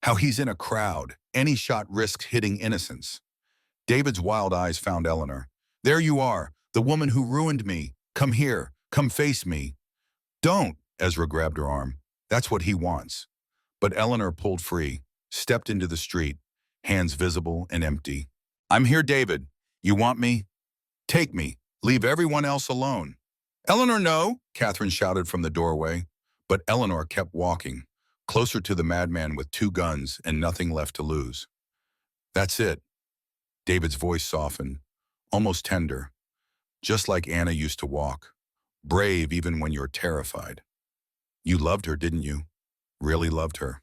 How he's in a crowd. Any shot risks hitting innocents. David's wild eyes found Eleanor. There you are, the woman who ruined me. Come here. Come face me. Don't, Ezra grabbed her arm. That's what he wants. But Eleanor pulled free, stepped into the street, hands visible and empty. I'm here, David. You want me? Take me. Leave everyone else alone. Eleanor, no, Catherine shouted from the doorway. But Eleanor kept walking, closer to the madman with 2 guns and nothing left to lose. That's it. David's voice softened, almost tender, just like Anna used to walk. Brave even when you're terrified. You loved her, didn't you? Really loved her.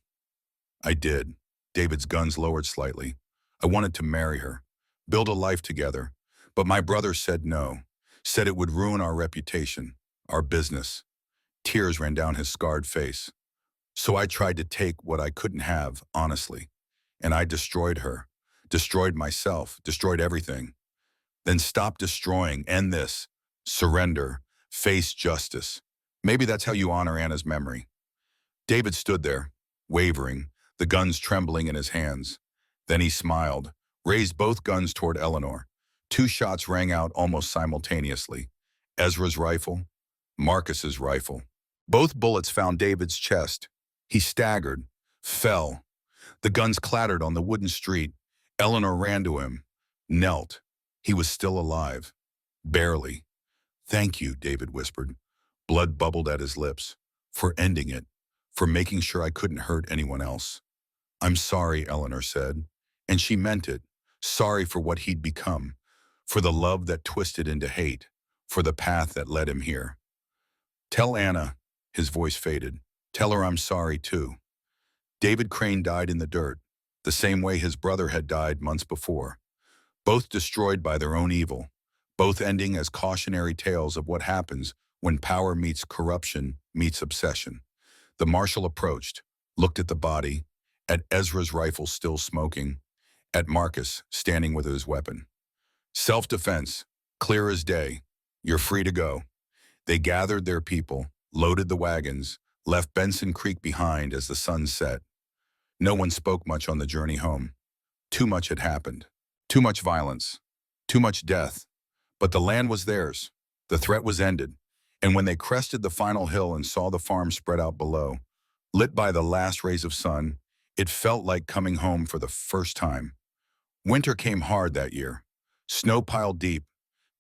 I did. David's guns lowered slightly. I wanted to marry her, build a life together. But my brother said no, said it would ruin our reputation, our business. Tears ran down his scarred face. So I tried to take what I couldn't have, honestly. And I destroyed her, destroyed myself, destroyed everything. Then stop destroying, end this. Surrender, face justice. Maybe that's how you honor Anna's memory. David stood there, wavering, the guns trembling in his hands. Then he smiled, raised both guns toward Eleanor. 2 shots rang out almost simultaneously. Ezra's rifle, Marcus's rifle. Both bullets found David's chest. He staggered, fell. The guns clattered on the wooden street. Eleanor ran to him, knelt. He was still alive. Barely. Thank you, David whispered. Blood bubbled at his lips. For ending it. For making sure I couldn't hurt anyone else. I'm sorry, Eleanor said. And she meant it. Sorry for what he'd become. For the love that twisted into hate. For the path that led him here. Tell Anna, his voice faded. Tell her I'm sorry too. David Crane died in the dirt, the same way his brother had died months before. Both destroyed by their own evil. Both ending as cautionary tales of what happens when power meets corruption meets obsession. The marshal approached, looked at the body, at Ezra's rifle still smoking, at Marcus standing with his weapon. Self-defense, clear as day. You're free to go. They gathered their people, loaded the wagons, left Benson Creek behind as the sun set. No one spoke much on the journey home. Too much had happened. Too much violence. Too much death. But the land was theirs. The threat was ended. And when they crested the final hill and saw the farm spread out below, lit by the last rays of sun, it felt like coming home for the first time. Winter came hard that year. Snow piled deep.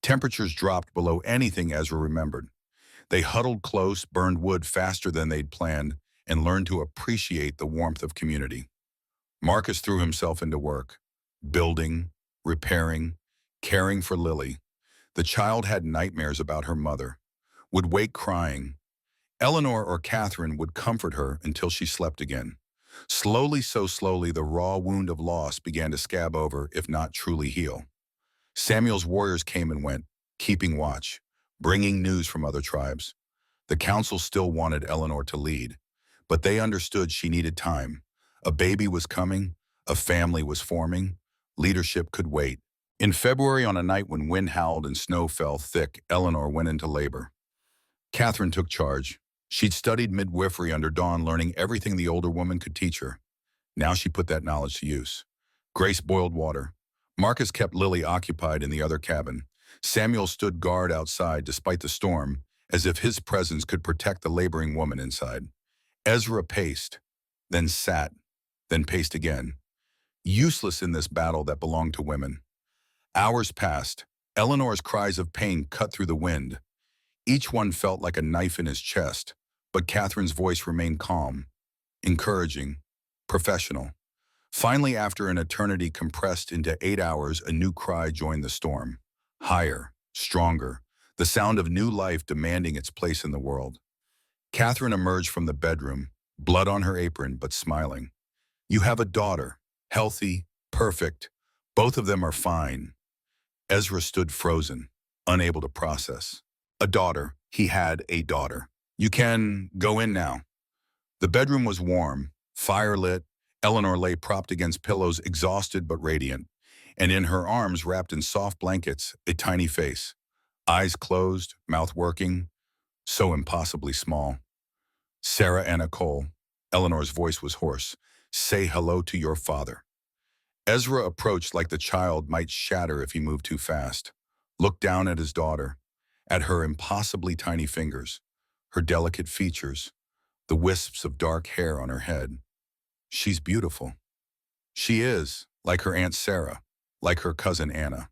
Temperatures dropped below anything Ezra remembered. They huddled close, burned wood faster than they'd planned, and learned to appreciate the warmth of community. Marcus threw himself into work, building, repairing, caring for Lily. The child had nightmares about her mother, would wake crying. Eleanor or Catherine would comfort her until she slept again. Slowly, so slowly, the raw wound of loss began to scab over, if not truly heal. Samuel's warriors came and went, keeping watch, bringing news from other tribes. The council still wanted Eleanor to lead, but they understood she needed time. A baby was coming, a family was forming, leadership could wait. In February, on a night when wind howled and snow fell thick, Eleanor went into labor. Catherine took charge. She'd studied midwifery under Dawn, learning everything the older woman could teach her. Now she put that knowledge to use. Grace boiled water. Marcus kept Lily occupied in the other cabin. Samuel stood guard outside despite the storm, as if his presence could protect the laboring woman inside. Ezra paced, then sat, then paced again. Useless in this battle that belonged to women. Hours passed. Eleanor's cries of pain cut through the wind. Each one felt like a knife in his chest, but Catherine's voice remained calm, encouraging, professional. Finally, after an eternity compressed into 8 hours, a new cry joined the storm. Higher, stronger, the sound of new life demanding its place in the world. Catherine emerged from the bedroom, blood on her apron, but smiling. You have a daughter, healthy, perfect. Both of them are fine. Ezra stood frozen, unable to process. A daughter. He had a daughter. You can go in now. The bedroom was warm, fire lit. Eleanor lay propped against pillows, exhausted but radiant, and in her arms, wrapped in soft blankets, a tiny face. Eyes closed, mouth working, so impossibly small. Sarah Anna Cole. Eleanor's voice was hoarse. Say hello to your father. Ezra approached like the child might shatter if he moved too fast. Looked down at his daughter, at her impossibly tiny fingers, her delicate features, the wisps of dark hair on her head. She's beautiful. She is, like her Aunt Sarah, like her cousin Anna.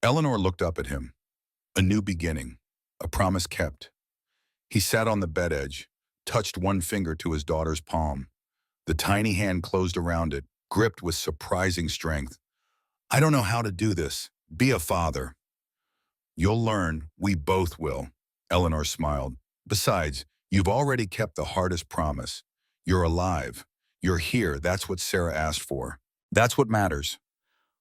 Eleanor looked up at him. A new beginning, a promise kept. He sat on the bed edge, touched one finger to his daughter's palm. The tiny hand closed around it, gripped with surprising strength. I don't know how to do this. Be a father. You'll learn. We both will. Eleanor smiled. Besides, you've already kept the hardest promise. You're alive. You're here. That's what Sarah asked for. That's what matters.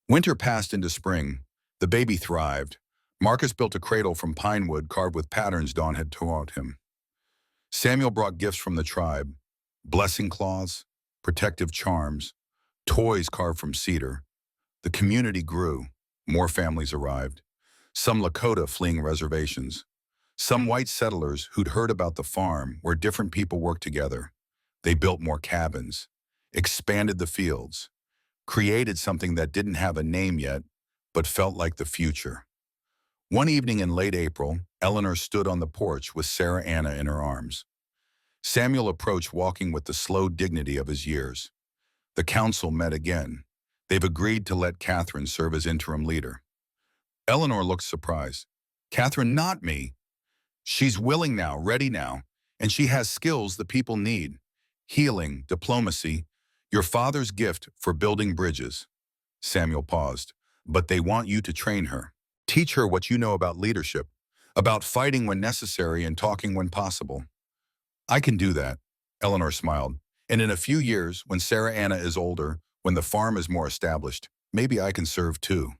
Winter passed into spring. The baby thrived. Marcus built a cradle from pine wood carved with patterns Dawn had taught him. Samuel brought gifts from the tribe. Blessing cloths, protective charms, toys carved from cedar. The community grew. More families arrived. Some Lakota fleeing reservations. Some white settlers who'd heard about the farm where different people worked together. They built more cabins, expanded the fields, created something that didn't have a name yet, but felt like the future. One evening in late April, Eleanor stood on the porch with Sarah Anna in her arms. Samuel approached, walking with the slow dignity of his years. The council met again. They've agreed to let Catherine serve as interim leader. Eleanor looked surprised. Catherine, not me. She's willing now, ready now, and she has skills the people need. Healing, diplomacy, your father's gift for building bridges. Samuel paused. But they want you to train her. Teach her what you know about leadership, about fighting when necessary and talking when possible. I can do that, Eleanor smiled. And in a few years, when Sarah Anna is older, when the farm is more established, maybe I can serve too.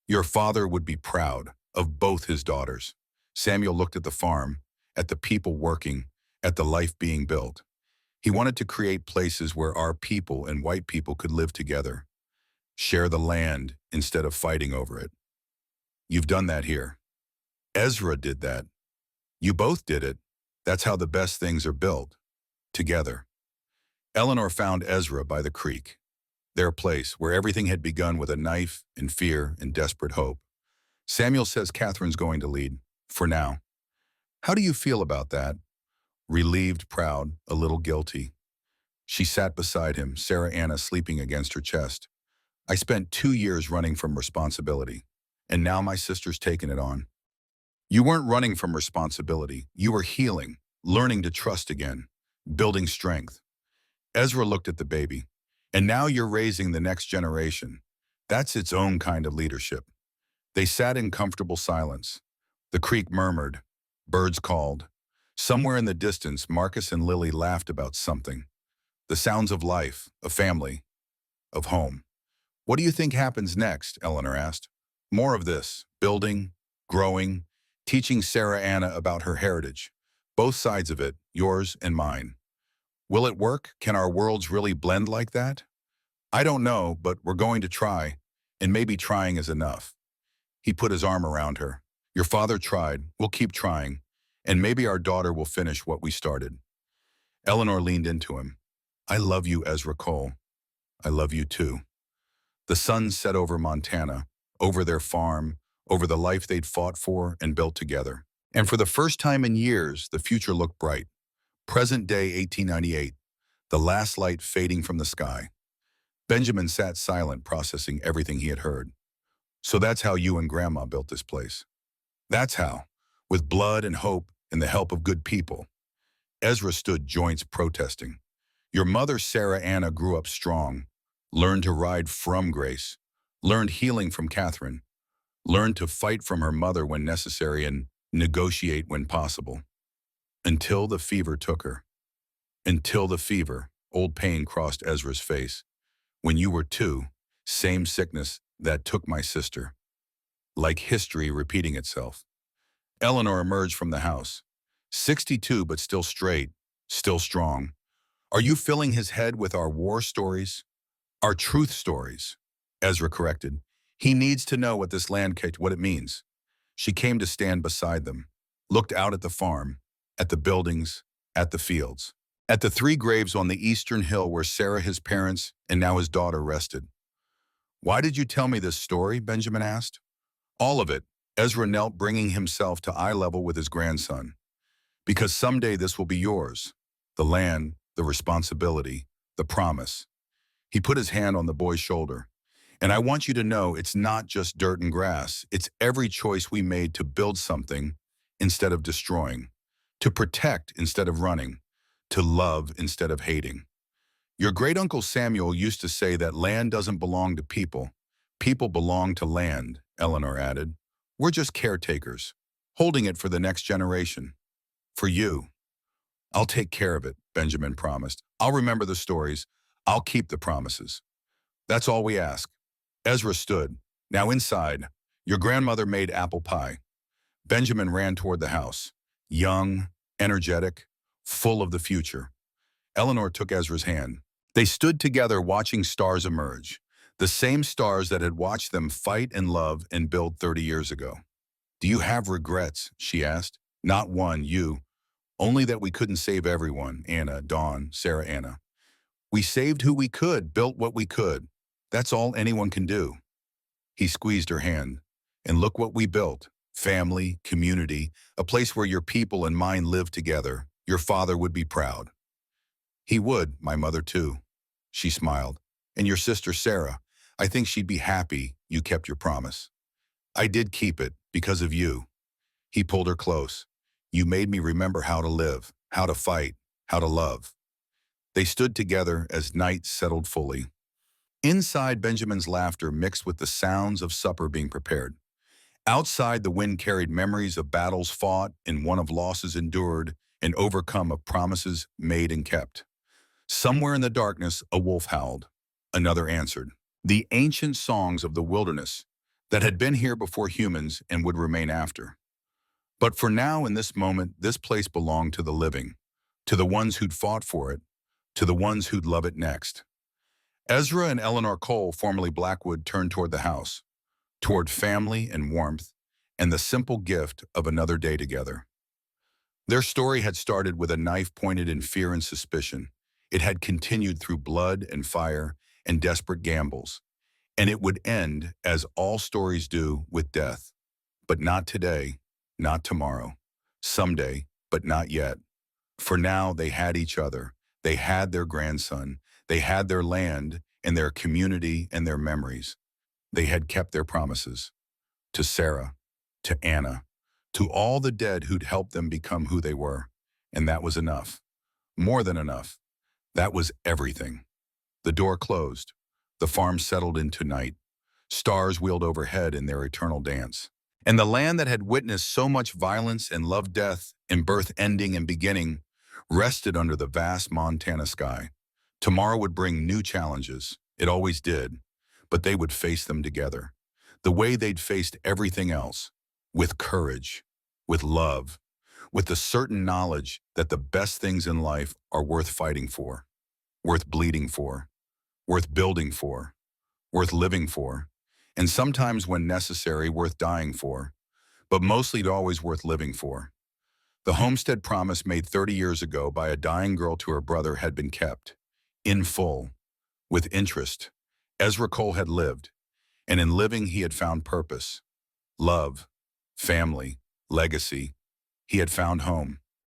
Your father would be proud of both his daughters. Samuel looked at the farm, at the people working, at the life being built. He wanted to create places where our people and white people could live together, share the land instead of fighting over it. You've done that here. Ezra did that. You both did it. That's how the best things are built, together. Eleanor found Ezra by the creek, their place where everything had begun with a knife and fear and desperate hope. Samuel says Catherine's going to lead, for now. How do you feel about that? Relieved, proud, a little guilty. She sat beside him, Sarah Anna sleeping against her chest. I spent 2 years running from responsibility, and now my sister's taken it on. You weren't running from responsibility. You were healing, learning to trust again, building strength. Ezra looked at the baby. And now you're raising the next generation. That's its own kind of leadership. They sat in comfortable silence. The creek murmured. Birds called. Somewhere in the distance, Marcus and Lily laughed about something. The sounds of life, of family, of home. What do you think happens next? Eleanor asked. More of this. Building, growing, teaching Sarah Anna about her heritage. Both sides of it, yours and mine. Will it work? Can our worlds really blend like that? I don't know, but we're going to try, and maybe trying is enough. He put his arm around her. Your father tried, we'll keep trying, and maybe our daughter will finish what we started. Eleanor leaned into him. I love you, Ezra Cole. I love you too. The sun set over Montana, over their farm, over the life they'd fought for and built together. And for the first time in years, the future looked bright. Present day 1898, the last light fading from the sky. Benjamin sat silent, processing everything he had heard. So that's how you and Grandma built this place. That's how, with blood and hope and the help of good people. Ezra stood, joints protesting. Your mother, Sarah Anna, grew up strong, learned to ride from Grace, learned healing from Catherine, learned to fight from her mother when necessary and negotiate when possible. Until the fever took her. Until the fever, old pain crossed Ezra's face. When you were 2, same sickness that took my sister. Like history repeating itself. Eleanor emerged from the house. 62 but still straight, still strong. Are you filling his head with our war stories? Our truth stories, Ezra corrected. He needs to know what this land, what it means. She came to stand beside them, looked out at the farm, at the buildings, at the fields, at the 3 graves on the eastern hill where Sarah, his parents, and now his daughter rested. Why did you tell me this story? Benjamin asked. All of it. Ezra knelt, bringing himself to eye level with his grandson. Because someday this will be yours. The land, the responsibility, the promise. He put his hand on the boy's shoulder. And I want you to know it's not just dirt and grass. It's every choice we made to build something instead of destroying, to protect instead of running, to love instead of hating. Your great-uncle Samuel used to say that land doesn't belong to people. People belong to land, Eleanor added. We're just caretakers, holding it for the next generation. For you. I'll take care of it, Benjamin promised. I'll remember the stories. I'll keep the promises. That's all we ask. Ezra stood. Now inside, your grandmother made apple pie. Benjamin ran toward the house, young, energetic, full of the future. Eleanor took Ezra's hand. They stood together watching stars emerge, the same stars that had watched them fight and love and build 30 years ago. Do you have regrets? She asked. Not one, you. Only that we couldn't save everyone, Anna, Dawn, Sarah Anna. We saved who we could, built what we could. That's all anyone can do. He squeezed her hand. And look what we built. Family, community, a place where your people and mine live together. Your father would be proud. He would, my mother too. She smiled. And your sister Sarah, I think she'd be happy you kept your promise. I did keep it because of you. He pulled her close. You made me remember how to live, how to fight, how to love. They stood together as night settled fully. Inside, Benjamin's laughter mixed with the sounds of supper being prepared. Outside, the wind carried memories of battles fought and one of losses endured and overcome, of promises made and kept. Somewhere in the darkness, a wolf howled. Another answered. The ancient songs of the wilderness that had been here before humans and would remain after. But for now, in this moment, this place belonged to the living, to the ones who'd fought for it, to the ones who'd love it next. Ezra and Eleanor Cole, formerly Blackwood, turned toward the house, toward family and warmth, and the simple gift of another day together. Their story had started with a knife pointed in fear and suspicion. It had continued through blood and fire and desperate gambles. And it would end, as all stories do, with death. But not today, not tomorrow. Someday, but not yet. For now, they had each other. They had their grandson. They had their land and their community and their memories. They had kept their promises. To Sarah, to Anna, to all the dead who'd helped them become who they were. And that was enough. More than enough. That was everything. The door closed. The farm settled into night. Stars wheeled overhead in their eternal dance. And the land that had witnessed so much violence and love, death, and birth ending and beginning rested under the vast Montana sky. Tomorrow would bring new challenges. It always did. But they would face them together. The way they'd faced everything else. with courage, with love, with the certain knowledge that the best things in life are worth fighting for, worth bleeding for, worth building for, worth living for, and sometimes when necessary, worth dying for, but mostly always worth living for. The homestead promise made 30 years ago by a dying girl to her brother had been kept, in full, with interest. Ezra Cole had lived, and in living he had found purpose, love, family, legacy. He had found home.